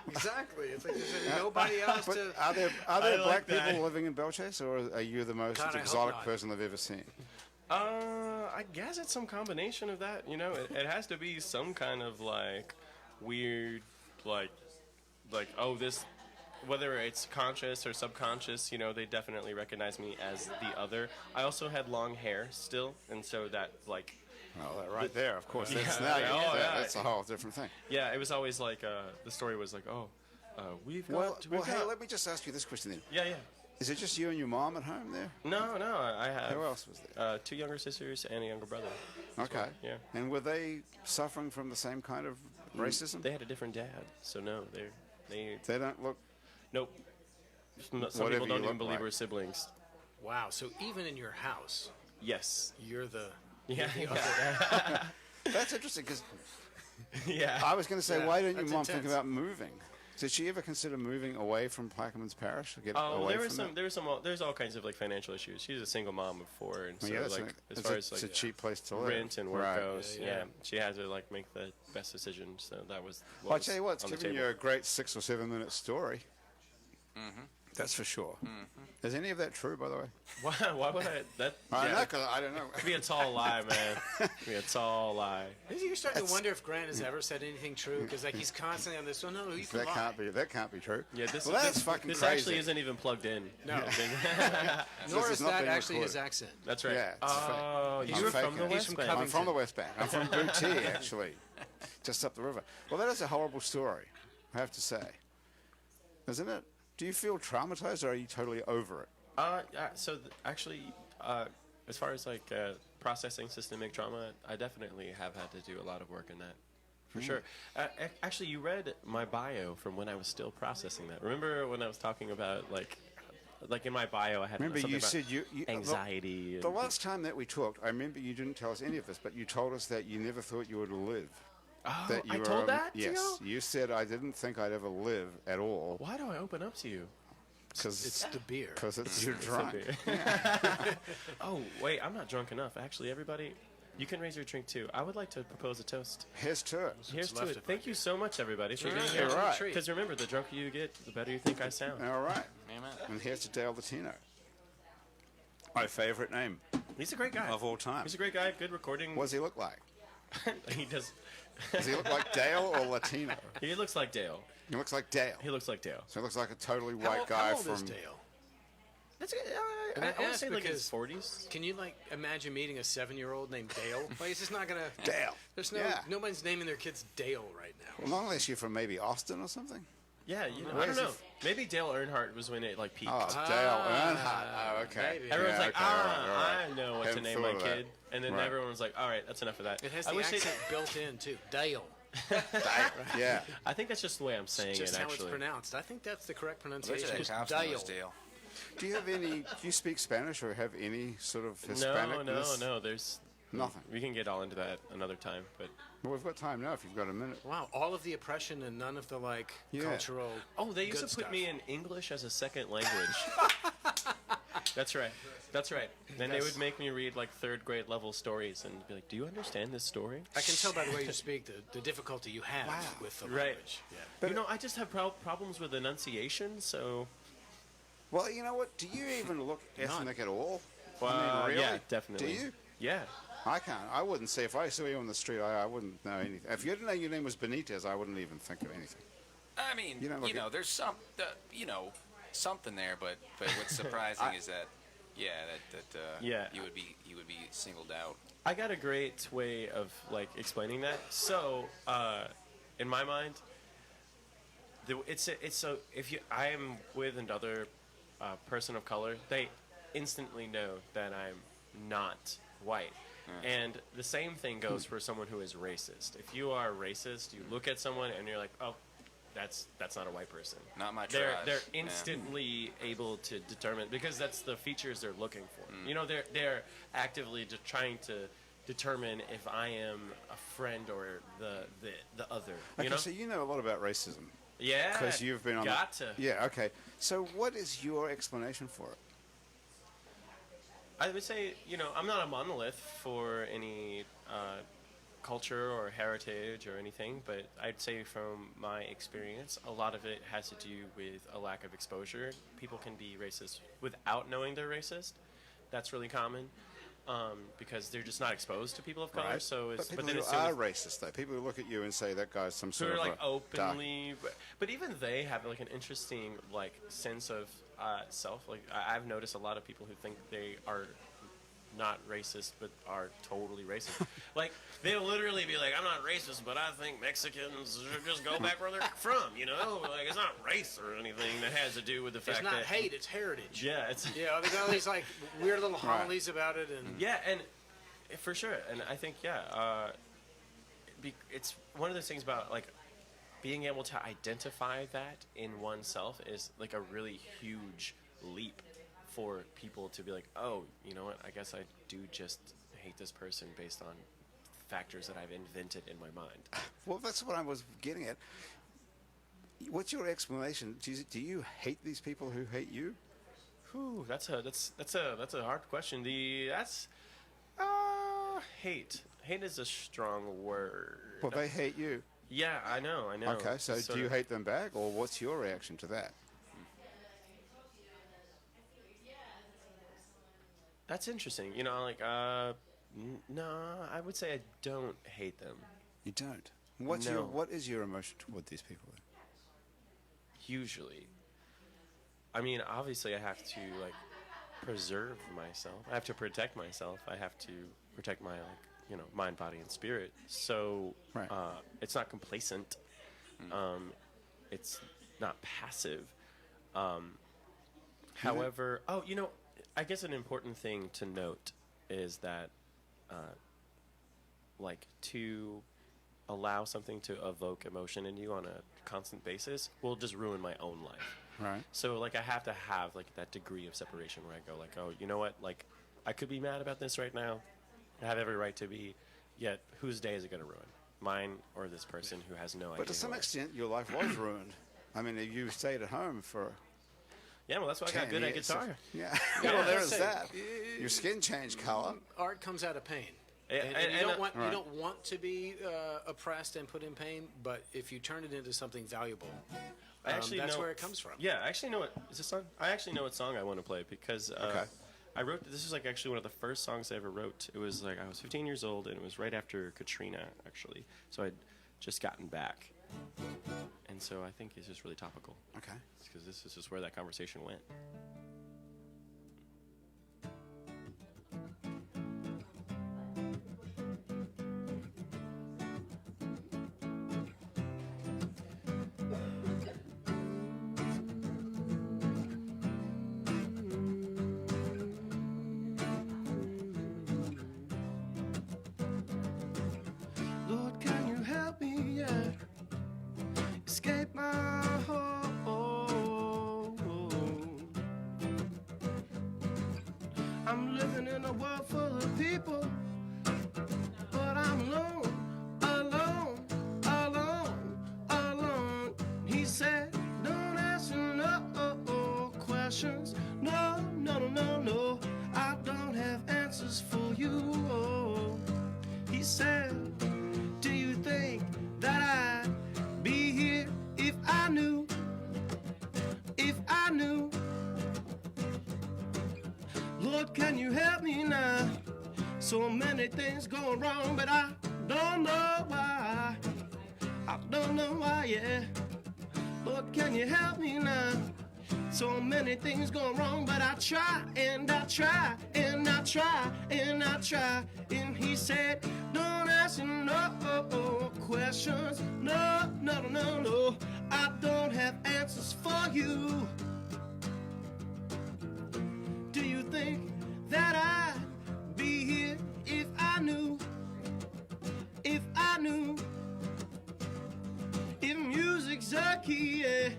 Exactly. It's like there's nobody else But to... are there I black like that. people living in Belle Chasse, or are you the most God, I hope exotic not. person they've ever seen? I guess it's some combination of that. You know, it has to be some kind of weird, this. Whether it's conscious or subconscious, you know, they definitely recognize me as the other. I also had long hair still, and so that Well, that right there, of course. That's, that's a whole different thing. Yeah, it was always the story was we've got. Well, hey, let me just ask you this question then. Yeah. Is it just you and your mom at home there? No, I have. Who else was there? 2 younger sisters and a younger brother. Okay. Yeah. And were they suffering from the same kind of racism? They had a different dad, so no, they They don't look... nope. Some whatever people you don't even look believe like. we're siblings. Wow. So even in your house, Yes. you're the Yeah. you're the other. That's interesting because Yeah. I was going to say, Yeah, why didn't your that's mom think intense. about moving? Did she ever consider moving away from Plaquemines Parish? Or get away There's all kinds of like financial issues. She's a single mom of 4, and so Yeah, that's like it's as far a, as it's like a cheap place to live. rent and work Right. goes, Yeah. she had to like make the best decision. So that was. Well, I tell you what, it's on the given table. you a great 6 or 7 minute story. That's for sure. Is any of that true, by the way? Why would I? That I know, 'cause I don't know. It'd be a tall lie, man. It'd be a tall lie. You're starting to wonder if Grant has ever said anything true because like he's constantly on this. Oh no, you can That lie. can't be true. Yeah, this well, that's fucking this crazy. actually isn't even plugged in. No. This Nor is is not that being actually his recorded. accent. That's right. Yeah, it's Oh, fake. you're I'm from faking the it. He's from Westbank. I'm Covington. from the Westbank. I'm from Booty, actually, just up the river. Well, that is a horrible story, I have to say, isn't it? Do you feel traumatized, or are you totally over it? Actually, as far as like processing systemic trauma, I definitely have had to do a lot of work in that, for sure. Actually, you read my bio from when I was still processing that. Remember when I was talking about like in my bio, I had Remember, something you about said you anxiety. The and last time that we talked, I remember you didn't tell us any of this, but you told us that you never thought you would live. oh, That you I were, told that to Yes, you? you said I didn't think I'd ever live at all Why do I open up to you? because It's the beer. you're drunk. Oh, wait, I'm not drunk enough. Actually, everybody, you can raise your drink too. I would like to propose a toast. Here's to it. Here's to left it. of Thank you so much, everybody, for being All here. right. Treat. Because remember, the drunker you get, the better you think I sound. All right. Amen. And here's to Dale Latino. My favorite name He's a great guy. of all time. He's a great guy. Good recording. What does he look like? He does. Does he look like Dale or Latino? He looks like Dale. He looks like Dale. He looks like Dale. So he looks like a totally white guy how old from. is Dale? That's And I I want to ask say like in his because- 40s. Can you like imagine meeting a 7-year-old named Dale? Like it's just not gonna. Dale. There's no Yeah. nobody's naming their kids Dale right now. Well, not unless you're from maybe Austin or something. Yeah, you know, Where I don't is he know. Maybe Dale Earnhardt was when it like peaked. Oh, Dale Earnhardt. Oh, okay. maybe. Everyone's Yeah, like, okay, all right. I know what Hadn't to name thought my of that. kid. And then Right. everyone was like, all right, that's enough of that. It has I the wish accent built in too. Dale. Yeah. I think that's just the way I'm saying Just it, how actually. it's pronounced. I think that's the correct Richard pronunciation. X. Hobson Dale. knows Dale. Do you have any? Do you speak Spanish or have any sort of No, Hispanicness? no. There's Nothing. We can get all into that another time, but Well, we've got time now. If you've got a minute. Wow, all of the oppression and none of the like Yeah. cultural. they used good to put stuff. me in English as a second language. That's right. Then they would make me read like 3rd grade level stories and be like, "Do you understand this story?" I can tell by the way you speak the difficulty you have with the Right. language. Yeah. But- you know, I just have problems with enunciation, so. Well, you know what? Do you even look ethnic at all? Really? Yeah, definitely. Do you? Yeah. I can't. I wouldn't say if I saw you on the street. I wouldn't know anything. If you didn't know your name was Benitez, I wouldn't even think of anything. I mean, You don't look at- there's something there, but what's surprising is that, Yeah. you would be singled out. I got a great way of like explaining that. So, in my mind, if I am with another person of color, they instantly know that I'm not white. And the same thing goes for someone who is racist. If you are racist, you look at someone and you're like, oh, that's not a white person. Not my They're tribe. they're Yeah. instantly able to determine, because that's the features they're looking for. You know, they're actively trying to determine if I am a friend or the other. You Okay, know? so you know a lot about racism Yeah. because you've been on. Got to. Yeah. Okay. So what is your explanation for it? I would say, I'm not a monolith for any culture or heritage or anything, but I'd say from my experience, a lot of it has to do with a lack of exposure. People can be racist without knowing they're racist. That's really common because they're just not exposed to people of color. Right. So But people then who it's are racist, though, people who look at you and say that guy's some who sort are of like a dark- openly, but even they have like an interesting like sense of self. Like I've noticed a lot of people who think they are not racist but are totally racist. Like they'll literally be like, I'm not racist, but I think Mexicans should just go back where they're from. Like it's not race or anything that has to do with the fact It's not that hate, it's heritage. Yeah, it's Yeah, they got all these like weird little homilies about it, and yeah, and for sure, and I think it's one of those things about like being able to identify that in oneself is like a really huge leap for people to be like, oh, you know what, I guess I do just hate this person based on factors that I've invented in my mind. Well, that's what I was getting at. What's your explanation? Do you hate these people who hate you? Whew, that's a hard question. Hate. Hate is a strong word. Well, they hate you. Yeah, I know. Okay, so do you hate them back, or what's your reaction to that? That's interesting. You know, like, no, I would say I don't hate them. You don't. No. What is your emotion toward these people? Usually. I mean, obviously I have to, like, preserve myself. I have to protect myself. I have to protect my, like, you know, mind, body, and spirit. So, Right. It's not complacent. It's not passive. However, you know, I guess an important thing to note is that, like, to allow something to evoke emotion in you on a constant basis will just ruin my own life. Right. So, like, I have to have, like, that degree of separation where I go, like, oh, you know what? Like, I could be mad about this right now. I have every right to be. Yet, whose day is it going to ruin? Mine or this person who has no idea? But to some extent, your life was ruined. I mean, you stayed at home for... Yeah, well, that's why I got good at guitar. Yeah. Well, there's Say, that. Your skin changed color. Art comes out of pain. And You don't want Right. you don't want to be oppressed and put in pain, but if you turn it into something valuable, I actually that's know where it comes from. Yeah, I actually know what is this song. I actually know what song I want to play because Okay. I wrote this is like actually one of the first songs I ever wrote. It was like I was 15 years old and it was right after Katrina actually. So I'd just gotten back, and so I think it's just really topical. Okay. Because this is just where that conversation went. Lord, can you help me, yeah, escape my home? I'm living in a world full of people, but I'm alone, alone, alone, alone. He said, don't ask no questions, no, no, no, no, no. I don't have answers for you. He said, do you think that I'd be here if I knew? If I knew? Lord, can you help me now? So many things going wrong, but I don't know why. I don't know why, yeah. Lord, can you help me now? So many things going wrong, but I try and I try and I try and I try. And he said, don't ask no questions. No, no, no, no, no. I don't have answers for you. Do you think that I'd be here if I knew? If I knew? If music's a key, yeah.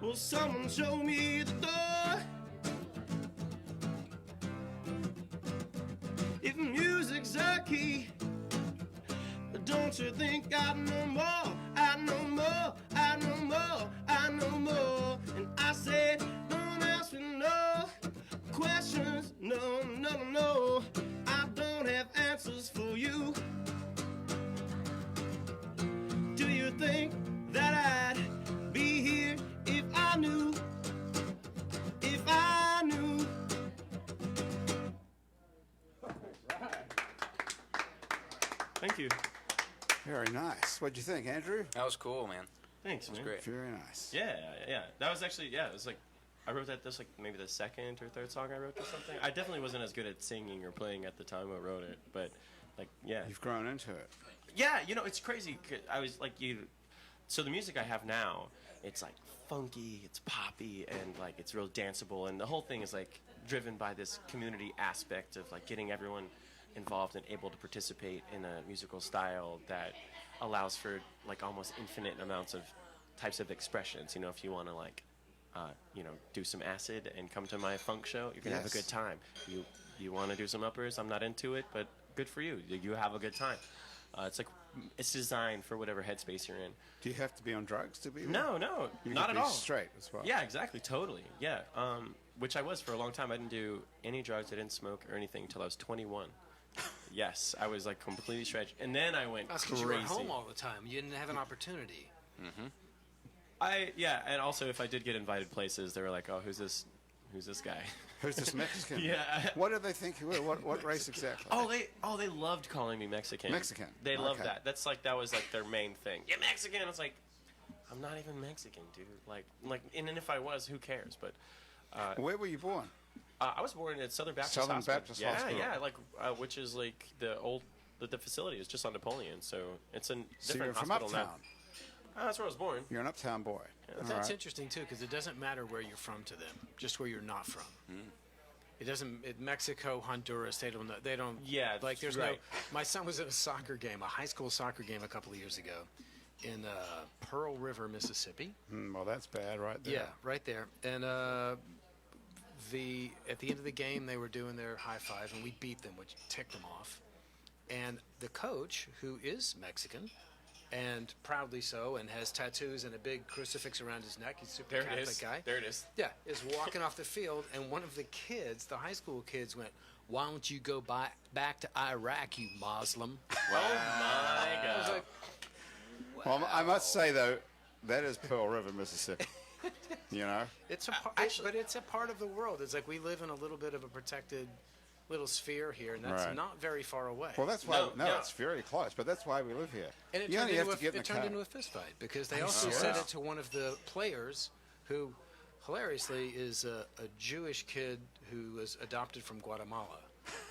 Will someone show me the door? If music's a key, don't you think I know more? I know more, I know more, I know more. And I said, don't ask me no questions, no, no, no, no. I don't have answers for you. Do you think that I'd be here if I knew? If I knew? Thank you. Very nice. What'd you think, Andrew? That was cool, man. Thanks, man. Great. Very nice. Yeah. That was actually, it was like, I wrote that, this like maybe the second or third song I wrote or something. I definitely wasn't as good at singing or playing at the time I wrote it, but like, yeah. You've grown into it. Yeah, you know, it's crazy. 'Cause I was like, so the music I have now, it's like funky, it's poppy, and like it's real danceable, and the whole thing is like driven by this community aspect of like getting everyone involved and able to participate in a musical style that allows for like almost infinite amounts of types of expressions. You know, if you want to like, do some acid and come to my funk show, you're gonna have a good time. You want to do some uppers? I'm not into it, but good for you. You have a good time. It's designed for whatever headspace you're in. Do you have to be on drugs to be there? No, You not can at be all. straight as well. Yeah, exactly, totally. Yeah, which I was for a long time. I didn't do any drugs. I didn't smoke or anything until I was 21. Yes, I was like completely stretched, and then I went That's crazy. because you were home all the time. You didn't have an opportunity. And also if I did get invited places, they were like, "Oh, who's this guy?" Who's this Mexican? Yeah. What do they think you were? What race exactly? They loved calling me Mexican. Mexican. They loved Okay. that. That was like their main thing. You're Mexican. I was like, I'm not even Mexican, dude. And then if I was, who cares? But Where were you born? I was born at Southern Baptist Southern Hospital. Baptist Hospital. Yeah, which is like the facility is just on Napoleon, so it's a So different you're from hospital Uptown. now. That's where I was born. You're an Uptown boy. But All that's right. interesting too, because it doesn't matter where you're from to them, just where you're not from. It doesn't. Mexico, Honduras, they don't know. They don't. Yeah, like there's right. no. My son was at a high school soccer game a couple of years ago, in Pearl River, Mississippi. Well, that's bad, right there. Yeah, right there. And at the end of the game, they were doing their high five, and we beat them, which ticked them off. And the coach, who is Mexican, and proudly so, and has tattoos and a big crucifix around his neck. He's a super There it Catholic is. guy. There it is. Yeah, is walking off the field, and one of the kids, the high school kids, went, "Why don't you go back to Iraq, you Muslim?" Oh my I was God. like, Well, I must say though, that is Pearl River, Mississippi. You know. it's Actually- but it's a part of the world. It's like we live in a little bit of a protected little sphere here, and that's Right. not very far away. Well, that's why. No, yeah. It's very close, but that's why we live here. And it you turned, only have into, to get in it the turned car. into a fist fight because they Are you also serious? said it to one of the players who, hilariously, is a Jewish kid who was adopted from Guatemala.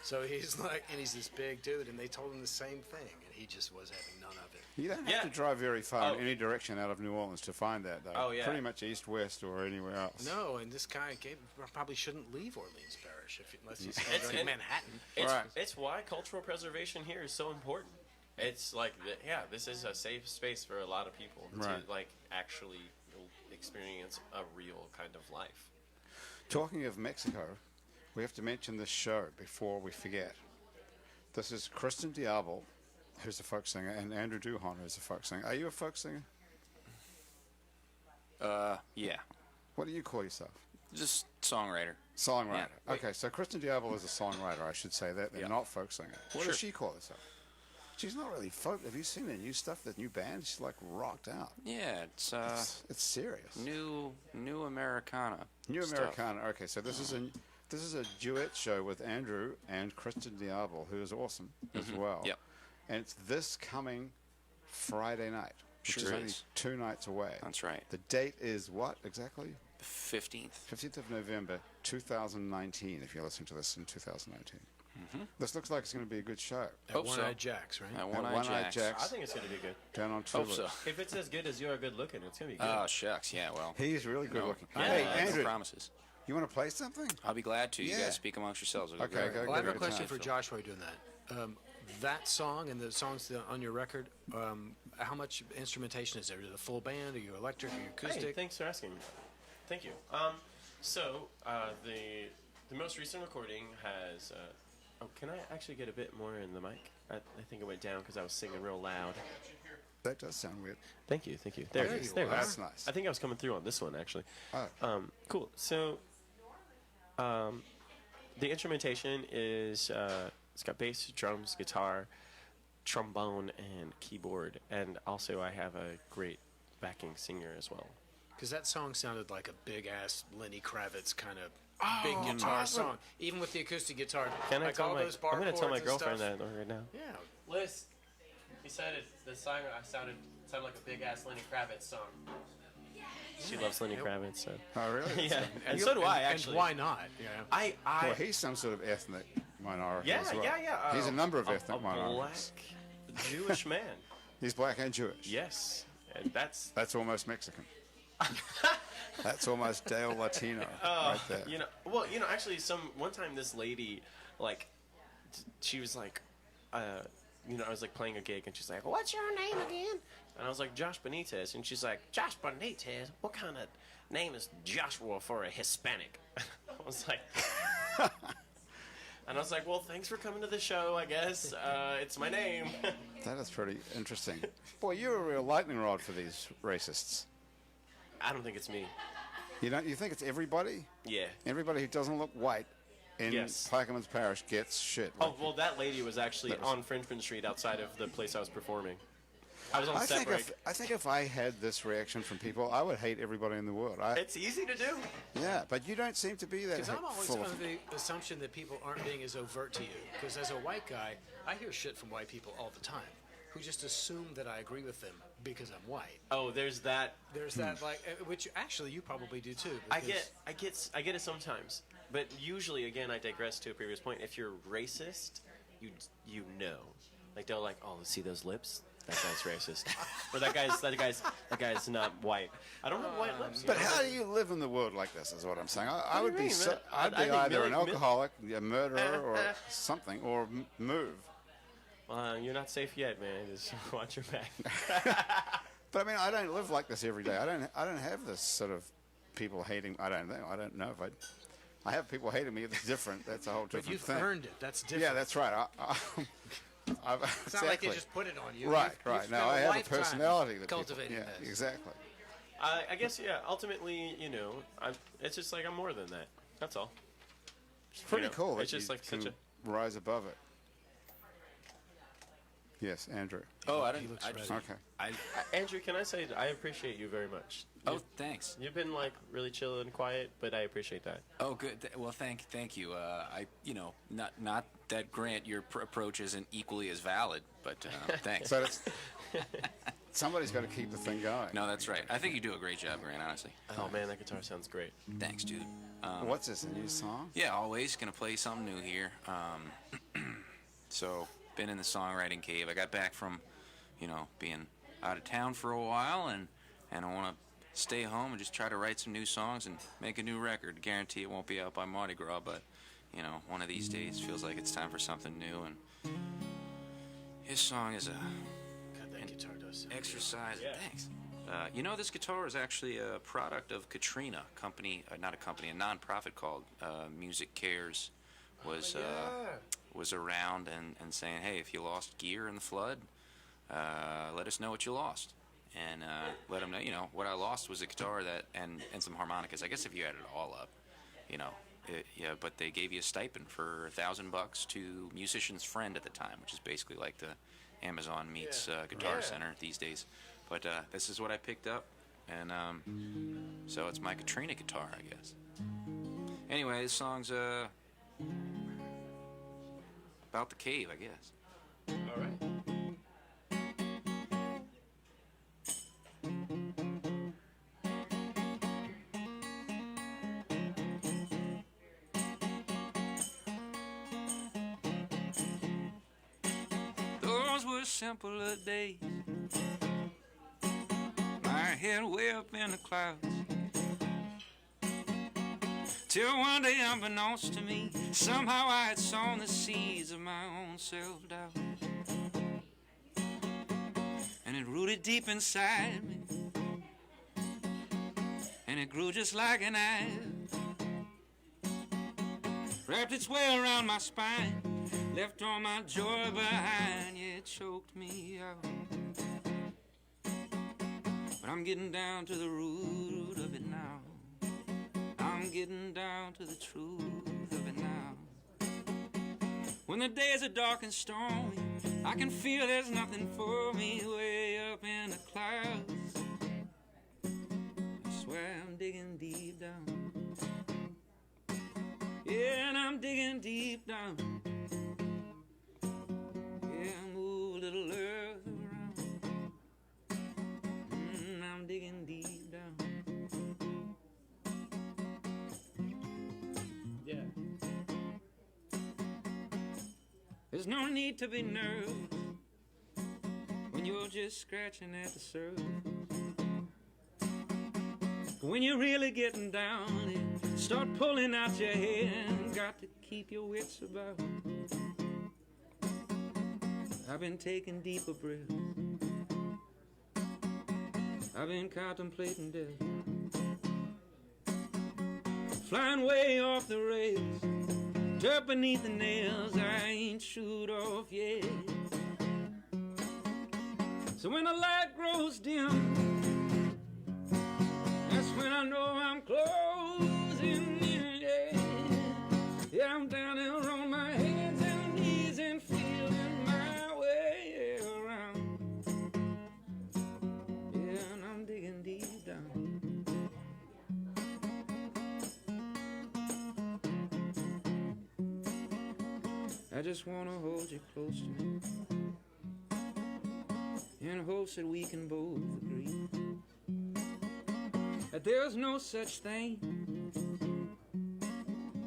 So he's like, and he's this big dude, and they told him the same thing, and he just was having none of it. You don't have Yeah. to drive very far in Oh. any direction out of New Orleans to find that, though. Oh, yeah. Pretty much east, west, or anywhere else. No, and this guy probably shouldn't leave Orleans Parish unless he's It's- going to Manhattan. Right. It's why cultural preservation here is so important. It's like, this is a safe space for a lot of people Right. to like actually experience a real kind of life. Talking of Mexico, we have to mention this show before we forget. This is Kristen Diablo, who's a folk singer, and Andrew Duhon, who's a folk singer. Are you a folk singer? Yeah, What do you call yourself? just songwriter. Songwriter. Yeah. Okay, so Kristen Diablo is a songwriter, I should say that, and Yeah. not folk singer. What Sure. does she call herself? She's not really folk. Have you seen her new stuff, that new band? She's like rocked out. Yeah, it's It's serious. new Americana. New stuff. Americana. Okay, so this is a duet show with Andrew and Kristen Diablo, who is awesome as well. Yep. And it's this coming Friday night, which is Sure only is. 2 nights away. That's right. The date is what exactly? The 15th. 15th of November, 2019. If you're listening to this in 2019. This looks like it's going to be a good show. At Hope so. One-Eyed Jacks, right? At One-Eyed One-Eyed Jacks. Jacks. I think it's gonna be good. Down on Hope Tulip. so. If it's as good as you're good looking, it's gonna be good. Oh, shucks. Yeah, well. He's really good looking. Yeah, Hey, no Andrew, promises. you want to play something? I'll be glad to. You Yeah. guys speak amongst yourselves. It'll Okay, be great. go. Well, I have a Good question time. for Josh while you're doing that. That song and the songs on your record, how much instrumentation is there? Is it a full band? Are you electric? Are you acoustic? Hey, thanks for asking. Thank you. The most recent recording has. Can I actually get a bit more in the mic? I think it went down because I was singing real loud. That does sound weird. Thank you. There Okay, it is. well, There it is. that's nice. I think I was coming through on this one actually. Oh. Cool. So, the instrumentation is it's got bass, drums, guitar, trombone, and keyboard, and also I have a great backing singer as well. Because that song sounded like a big-ass Lenny Kravitz kind of big guitar song, even with the acoustic guitar. Can I like tell all my? those bar I'm gonna tell my chords and girlfriend stuff. that right now. Yeah. Liz, he said the song sounded like a big ass Lenny Kravitz song. She loves Lenny Kravitz, so. Oh, really? Yeah, and you- so do I and actually. why not? Yeah. Well, he's some sort of ethnic minority Yeah, as well. yeah. He's a number of a ethnic minorities. black Jewish man. He's black and Jewish. Yes, and that's That's almost Mexican. That's almost Dale Latino right there. actually, one time this lady, like, she was like, I was like playing a gig, and she's like, "What's your name again?" And I was like, "Josh Benitez," and she's like, "Josh Benitez? What kind of name is Joshua for a Hispanic?" I was like, and I was like, "Well, thanks for coming to the show. I guess it's my name." That is pretty interesting. Boy, you're a real lightning rod for these racists. I don't think it's me. You don't? You think it's everybody? Yeah. Everybody who doesn't look white in Yes. Plaquemines Parish gets shit. Oh, well, that lady was actually on Frenchman Street outside of the place I was performing. I was on set break. I think if I had this reaction from people, I would hate everybody in the world. It's easy to do. Yeah, but you don't seem to be that. Because I'm always full under the assumption that people aren't being as overt to you. Because as a white guy, I hear shit from white people all the time, who just assume that I agree with them because I'm white. Oh, there's that. There's that, like, which actually you probably do too. I get it sometimes, but usually, again, I digress to a previous point. If you're racist, you know, like they're like, "Oh, see those lips? That guy's racist," or that guy's not white. I don't have white lips. But how do you live in the world like this? Is what I'm saying. I would be. I'd be think either an alcoholic, a murderer, or something, or move. You're not safe yet, man. Just watch your back. But I mean, I don't live like this every day. I don't have this sort of people hating. I don't know. I don't know if I have people hating me. It's different. That's a whole different But you've thing. earned it. That's different. Yeah, that's right. It's not like they just put it on you. Right, You've right. spent Now I have a lifetime personality that cultivating people, yeah, this. exactly. I guess, yeah. Ultimately, it's just like I'm more than that. That's all. It's pretty cool. It's that just you like can such a. rise above it. Yes, Andrew. Oh, I didn't. Okay. Andrew, can I say I appreciate you very much? Oh, thanks. You've been like really chill and quiet, but I appreciate that. Oh, good. Well, thank you. Not that Grant, your approach isn't equally as valid, but thanks. So somebody's got to keep the thing going. No, that's right. I think you do a great job, Grant. Honestly. Oh man, that guitar sounds great. Thanks, dude. What's this? A new song? Yeah, always gonna play something new here. So been in the songwriting cave. I got back from, being out of town for a while, and I want to stay home and just try to write some new songs and make a new record. Guarantee it won't be out by Mardi Gras, but one of these days feels like it's time for something new. And his song is God, that guitar does sound exercise. Yeah. Thanks. This guitar is actually a product of Katrina, a nonprofit called Music Cares, was around and saying, hey, if you lost gear in the flood, let us know what you lost. And let them know, what I lost was a guitar and some harmonicas. I guess if you add it all up, but they gave you a stipend for $1,000 to Musician's Friend at the time, which is basically like the Amazon meets Guitar Center these days. But this is what I picked up, and so it's my Katrina guitar, I guess. Anyway, this song's about the cave, I guess. All right. Those were simpler days. My head way up in the clouds. Till one day, unbeknownst to me, somehow I had sown the seeds of my own self-doubt. And it rooted deep inside me. And it grew just like an knife. Wrapped its way around my spine. Left all my joy behind. Yeah, it choked me out. But I'm getting down to the root of it now. I'm getting down to the truth of it now. When the days are dark and stormy, I can feel there's nothing for me way up in the clouds. I swear I'm digging deep down. Yeah, and I'm digging deep down. Yeah, move a little earth around. I'm digging deep down. Yeah. There's no need to be nervous when you're just scratching at the surface. But when you're really getting down and start pulling out your hair, got to keep your wits about. I've been taking deeper breaths. I've been contemplating death. Flying way off the rails, dirt beneath the nails, I ain't shoot off yet. So when the light grows dim, that's when I know I'm closing in, yeah. Yeah, I'm down there on my hands and knees and feeling my way around. Yeah, and I'm digging deep down. I just wanna hold you close to me, in hopes that we can both agree that there's no such thing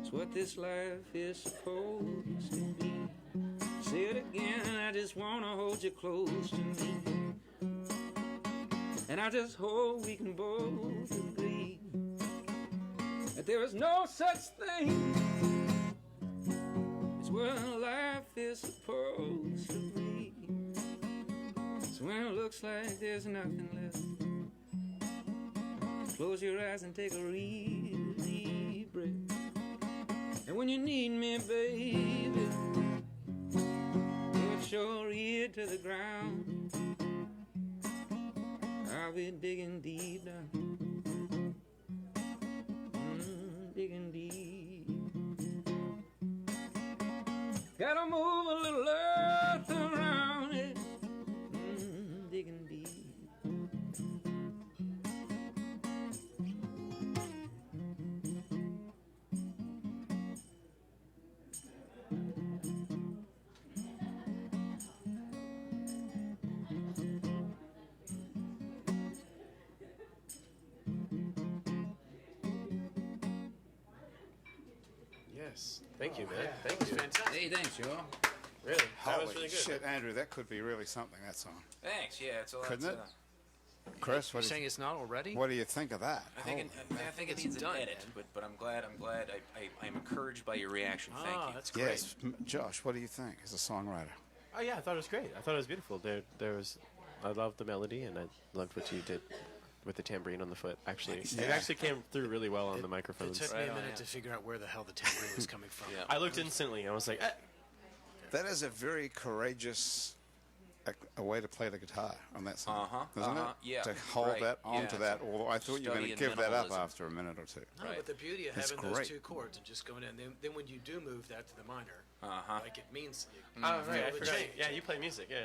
as what this life is supposed to be. Say it again, I just wanna hold you close to me, and I just hope we can both agree that there is no such thing as what life is supposed to be. So when it looks like there's nothing left, close your eyes and take a real deep breath. And when you need me, baby, put your ear to the ground. I'll be digging deep down, digging deep. Gotta move a little earth around it, digging deep. Yes. Thank you, man. Thank you. Hey, thanks, y'all. Really? That was Holy really good. shit, Andrew, that could be really something, that song. Thanks. Yeah, it's a lot. Couldn't it? Chris, You're saying it's not already? what do you think of that? I think it needs an edit, but I'm glad. I'm encouraged by your reaction. Thank you. That's great. Yes, Josh, what do you think as a songwriter? Oh yeah, I thought it was great. I thought it was beautiful. There was, I loved the melody, and I loved what you did with the tambourine on the foot. Actually, it actually came through really well on the It microphones. took me a minute to figure out where the hell the tambourine was coming from. Yeah. I looked instantly. I was like, That is a very courageous a way to play the guitar on that song, isn't it? Yeah, To hold right, that onto yeah. that, although I thought you were going to Study give that up minimalism. after a minute or two. No, Right. but the beauty of That's having great. those two chords and just going in, then when you do move that to the minor, like it means. oh right, I the forgot. change. Yeah, you play music. Yeah.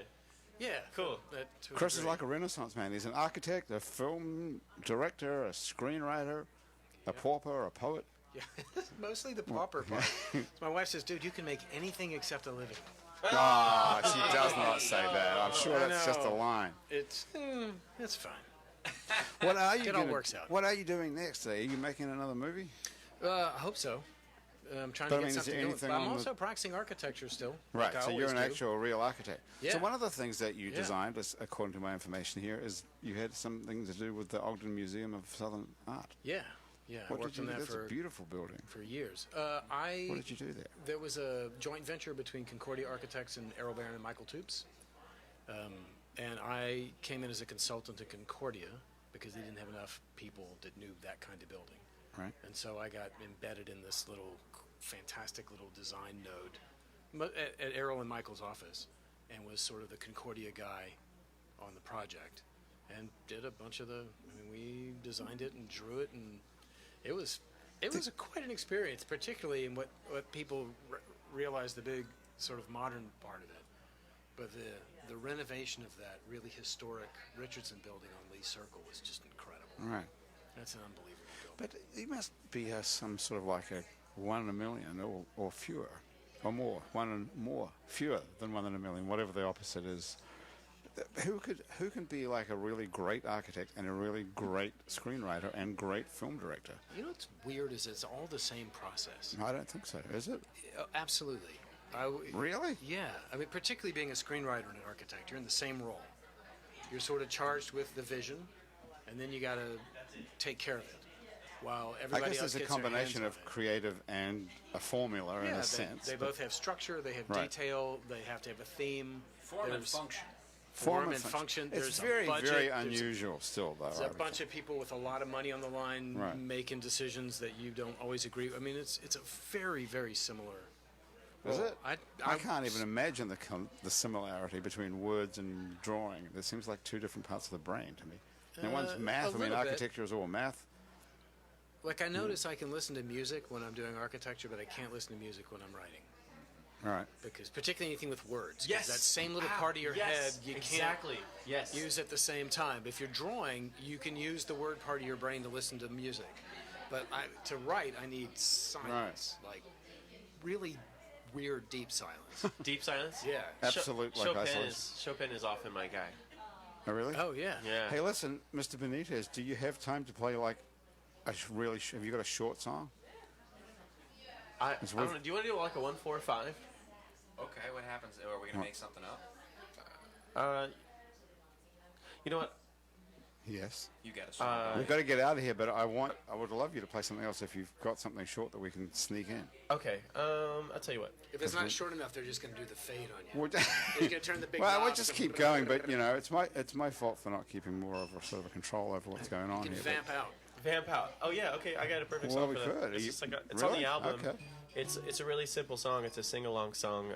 Yeah. Cool. To a Chris is degree. like a Renaissance man. He's an architect, a film director, a screenwriter, a pauper, a poet. Yeah, mostly the pauper part. So my wife says, "Dude, you can make anything except a living." Ah, she does not say that. I'm sure I that's just a know. line. It's fine. What are you It all gonna- works out. What are you doing next? Are you making another movie? I hope so. I'm trying But I to mean, get is there something going. anything But I'm on the- also practicing architecture still. Right, like I so you're always an do. actual real architect. So Yeah. one of the things that you Yeah. designed, according to my information here, is you had something to do with the Ogden Museum of Southern Art. Yeah. I What worked did you on do? that That's a beautiful building. for years. What did you do there? There was a joint venture between Concordia Architects and Errol Barron and Michael Toops. And I came in as a consultant to Concordia because they didn't have enough people that knew that kind of building. Right. And so I got embedded in this little fantastic little design node at Errol and Michael's office and was sort of the Concordia guy on the project and did a bunch of we designed it and drew it, and it was quite an experience, particularly in what people realize the big sort of modern part of it. But the renovation of that really historic Richardson building on Lee Circle was just incredible. Right. That's an unbelievable building. But he must be some sort of like a 1 in a million or fewer, or more, fewer than 1 in a million, whatever the opposite is. Who can be like a really great architect and a really great screenwriter and great film director? You know what's weird is it's all the same process. I don't think so. Is it? Absolutely. Really? Yeah. I mean, particularly being a screenwriter and an architect, you're in the same role. You're sort of charged with the vision, and then you got to take care of it. while I everybody guess else there's a gets their combination hands of on it. creative and a formula in a sense. They both have structure, they have Right. detail, they have to have a theme. Form and There's function. Form and function. It's There's very, a budget. very There's unusual still, though. There's a bunch of people with a lot of money on the line Right. making decisions that you don't always agree with. I mean, it's a very, very similar. Is it? I I can't even imagine the similarity between words and drawing. There seems like two different parts of the brain to me. And one's math. I mean, little bit. architecture is all math. Like, I notice I can listen to music when I'm doing architecture, but I can't listen to music when I'm writing. All right. Because particularly anything with words. 'Cause Yes. that same little part of your head you exactly. Yes. can't use at the same time. If you're drawing, you can use the word part of your brain to listen to music. But to write, I need silence. Like, really weird, deep silence. Deep silence. Yeah. Absolute, like isolation. Chopin is often my guy. Oh, really? Oh, yeah. Yeah. Hey, listen, Mr. Benitez, do you have time to play like have you got a short song? I don't know. Do you want to do like a 1-4-5? Okay, what happens? Are we gonna make something up? You know what? Yes. You got a song. We've got to get out of here, but I would love you to play something else if you've got something short that we can sneak in. Okay. I'll tell you what. If it's not short enough, they're just going to do the fade on you. We're They're going to turn the big well, we'll knob just to- keep going, but you know, it's my fault for not keeping more of a sort of a control over what's going on You can here. vamp out. Vamp out. Oh yeah. Okay. I got a perfect Well, song we for that. could. It's, You- just like it's on really? the album. Okay. It's a really simple song. It's a sing-along song.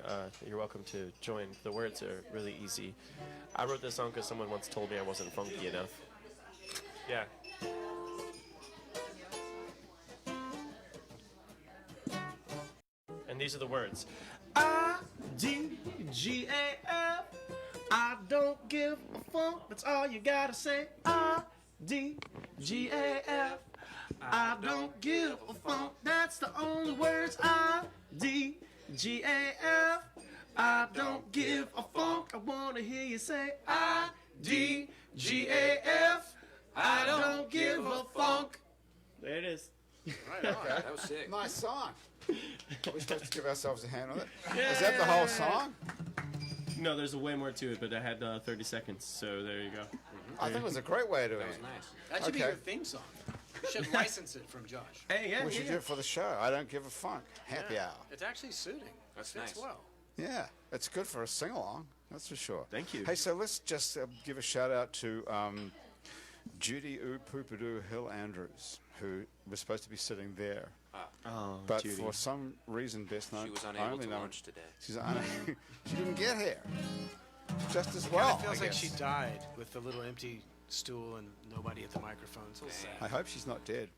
You're welcome to join. The words are really easy. I wrote this song because someone once told me I wasn't funky enough. Yeah. And these are the words. I.D.G.A.F. I don't give a funk. That's all you gotta say. I.D.G.A.F. I don't give a funk. That's the only words. I.D.G.A.F. I don't give a funk. I wanna hear you say I.D.G.A.F. I don't give a funk. There it is. Right on. That was sick. Nice song. We're supposed to give ourselves a hand on it. Is that the whole song? No, there's way more to it, but I had 30 seconds, so there you go. I think it was a great way to That was end. nice. That should be Okay. your theme song. You should license it from Josh. Hey, yeah, We should do it for the show. I don't give a funk. Happy hour. It's actually suiting. That's Fits nice. well. Yeah, it's good for a sing-along. That's for sure. Thank you. Hey, so let's just give a shout-out to Judy Poopadoo Hill Andrews, who was supposed to be sitting there. Oh, But Judy. for some reason, best known, She was unable only to known- launch today. She didn't get here. Just as It well. feels I like guess. she died with the little empty stool and nobody at the microphone. It's a little sad. I hope she's not dead.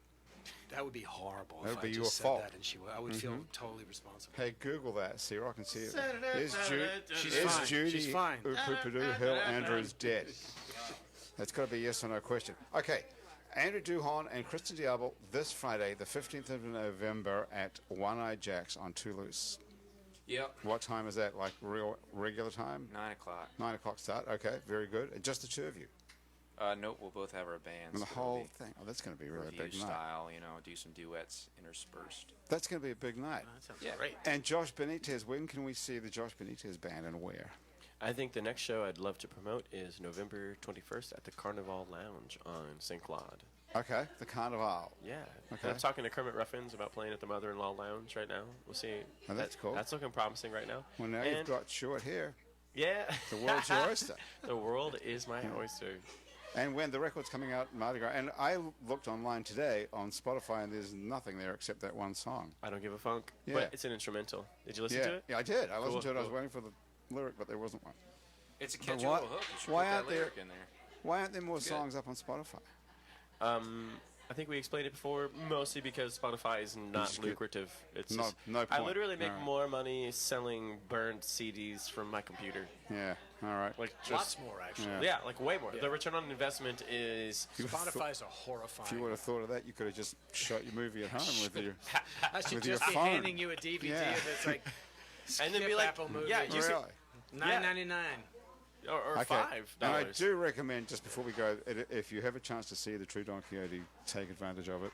That would be horrible That if would I be just your said fault. that and I would feel totally responsible. Hey, Google that. See, I can see it. Saturday, Is She's is fine. Judy She's fine. Poopadoo Hill Andrews dead? That's got to be a yes or no question. Okay. Andrew Duhon and Kristen Diablo this Friday, the 15th of November at I.D.G.A.F on Toulouse. Yep. What time is that? Like regular time? 9 o'clock. 9 o'clock start. Okay, very good. And just the two of you. Nope, we'll both have our bands. And the It'll whole be thing. Oh, that's going to be really a review big night. style, do some duets interspersed. That's going to be a big night. That sounds Yeah. great. And Josh Benitez, when can we see the Josh Benitez band and where? I think the next show I'd love to promote is November 21st at the Carnival Lounge on St. Claude. Okay, the Carnival. Yeah. Okay. I'm talking to Kermit Ruffins about playing at the Mother-in-Law Lounge right now. We'll see. Oh, that's cool. That's looking promising right now. Well, now And- you've got short hair. Yeah. The world's your oyster. The world is my oyster. And when the record's coming out, Mardi Gras. And I looked online today on Spotify, and there's nothing there except that one song. I don't give a funk. Yeah. But it's an instrumental. Did you listen yeah, to it? yeah, I did. I listened to it. I was cool. waiting for the lyric, but there wasn't one. It's a But catchy why- little hook. You should why put that aren't there- lyric in there. Why aren't there more good. songs up on Spotify? I think we explained it before, mostly because Spotify is not Just get- lucrative. It's No- just, no I point. literally make Alright. more money selling burned CDs from my computer. Yeah, all right. Like just Lots more, actually. Yeah. yeah, like way more. Yeah. The return on investment is Spotify's a If horrifying. you would have thought of that, you could have just shot your movie at home with your. I should with your just be phone. handing you a DVD Yeah. that's like, and then skip be like, Apple movie. yeah, you see, Really? $9.99. or Okay. $5. And I do recommend, just before we go, if you have a chance to see the True Don Quixote, take advantage of it.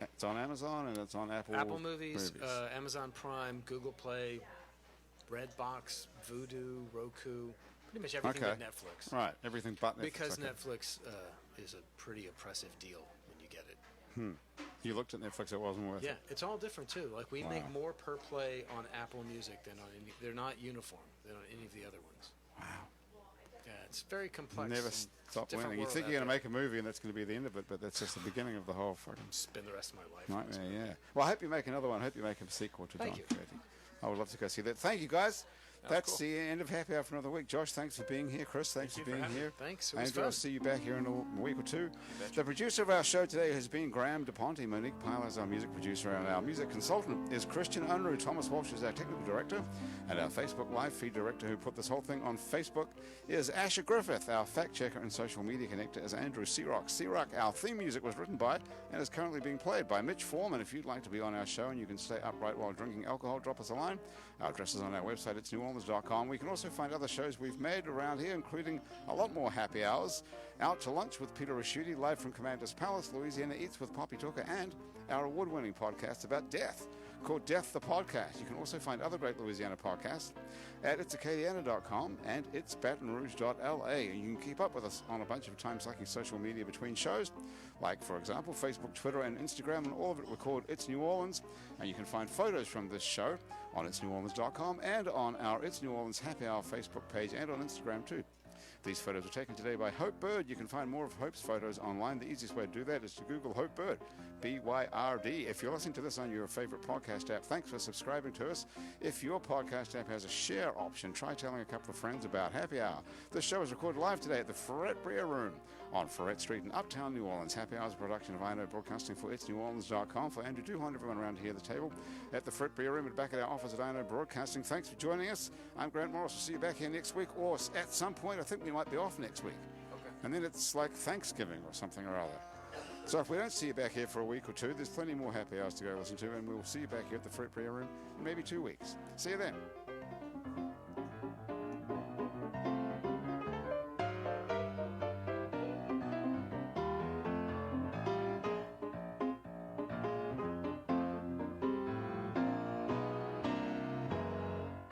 It's on Amazon and it's on Apple Movies, Amazon Prime, Google Play, Redbox, Vudu, Roku, pretty much everything Okay. but Netflix. Right, everything but Netflix. Because okay. Netflix is a pretty oppressive deal when you get it. You looked at Netflix, it wasn't worth Yeah, it. it's all different too. Like we make more per play on Apple Music than on any. They're not uniform than on any of the other ones. Wow. Yeah, it's very complex. Never and stop different winning. You world think out you're going to there. make a movie and that's going to be the end of it, but that's just the beginning of the whole fucking Spend the rest of my life on this nightmare, movie. yeah. Well, I hope you make another one. I hope you make a sequel to Thank Don you. Quixote. I would love to go see that. Thank you, guys. That's cool. the end of Happy Hour for another week. Josh, thanks for being here. Chris, thanks Thank for you for being having here. me. Thanks. It was Andrew, I'll fun. see you back here in a week or two. The producer of our show today has been Graham DePonte. Monique Pyle is our music producer, and our music consultant is Christian Unruh. Thomas Walsh is our technical director, and our Facebook live feed director who put this whole thing on Facebook is Asher Griffith. Our fact checker and social media connector is Andrew Searock. Searock, our theme music was written by and is currently being played by Mitch Foreman. If you'd like to be on our show and you can stay upright while drinking alcohol, drop us a line. Our address is on our website, it's neworleans.com. We can also find other shows we've made around here, including a lot more happy hours. Out to Lunch with Peter Raschuti, live from Commander's Palace, Louisiana Eats with Poppy Tucker, and our award-winning podcast about death called Death the Podcast. You can also find other great Louisiana podcasts at itsacadiana.com and itsbatonrouge.la. And you can keep up with us on a bunch of time-sucking social media between shows, like, for example, Facebook, Twitter, and Instagram, and all of it we're called It's New Orleans. And you can find photos from this show on itsneworleans.com and on our It's New Orleans Happy Hour Facebook page and on Instagram too. These photos were taken today by Hope Bird. You can find more of Hope's photos online. The easiest way to do that is to Google Hope Bird, B-Y-R-D. If you're listening to this on your favorite podcast app, thanks for subscribing to us. If your podcast app has a share option, try telling a couple of friends about Happy Hour. This show is recorded live today at the Ferret Beer Room on Ferret Street in Uptown New Orleans. Happy Hour is a production of I.D.G.A.F Broadcasting for itsneworleans.com. For Andrew Duhon, everyone around here at the table at the Ferret Beer Room at the back of our office at I.D.G.A.F Broadcasting. Thanks for joining us. I'm Grant Morris. We'll see you back here next week, or at some point. I think we might be off next week. Okay. And then it's like Thanksgiving or something or other. So if we don't see you back here for a week or two, there's plenty more happy hours to go listen to, and we'll see you back here at the Ferret Beer Room in maybe 2 weeks. See you then.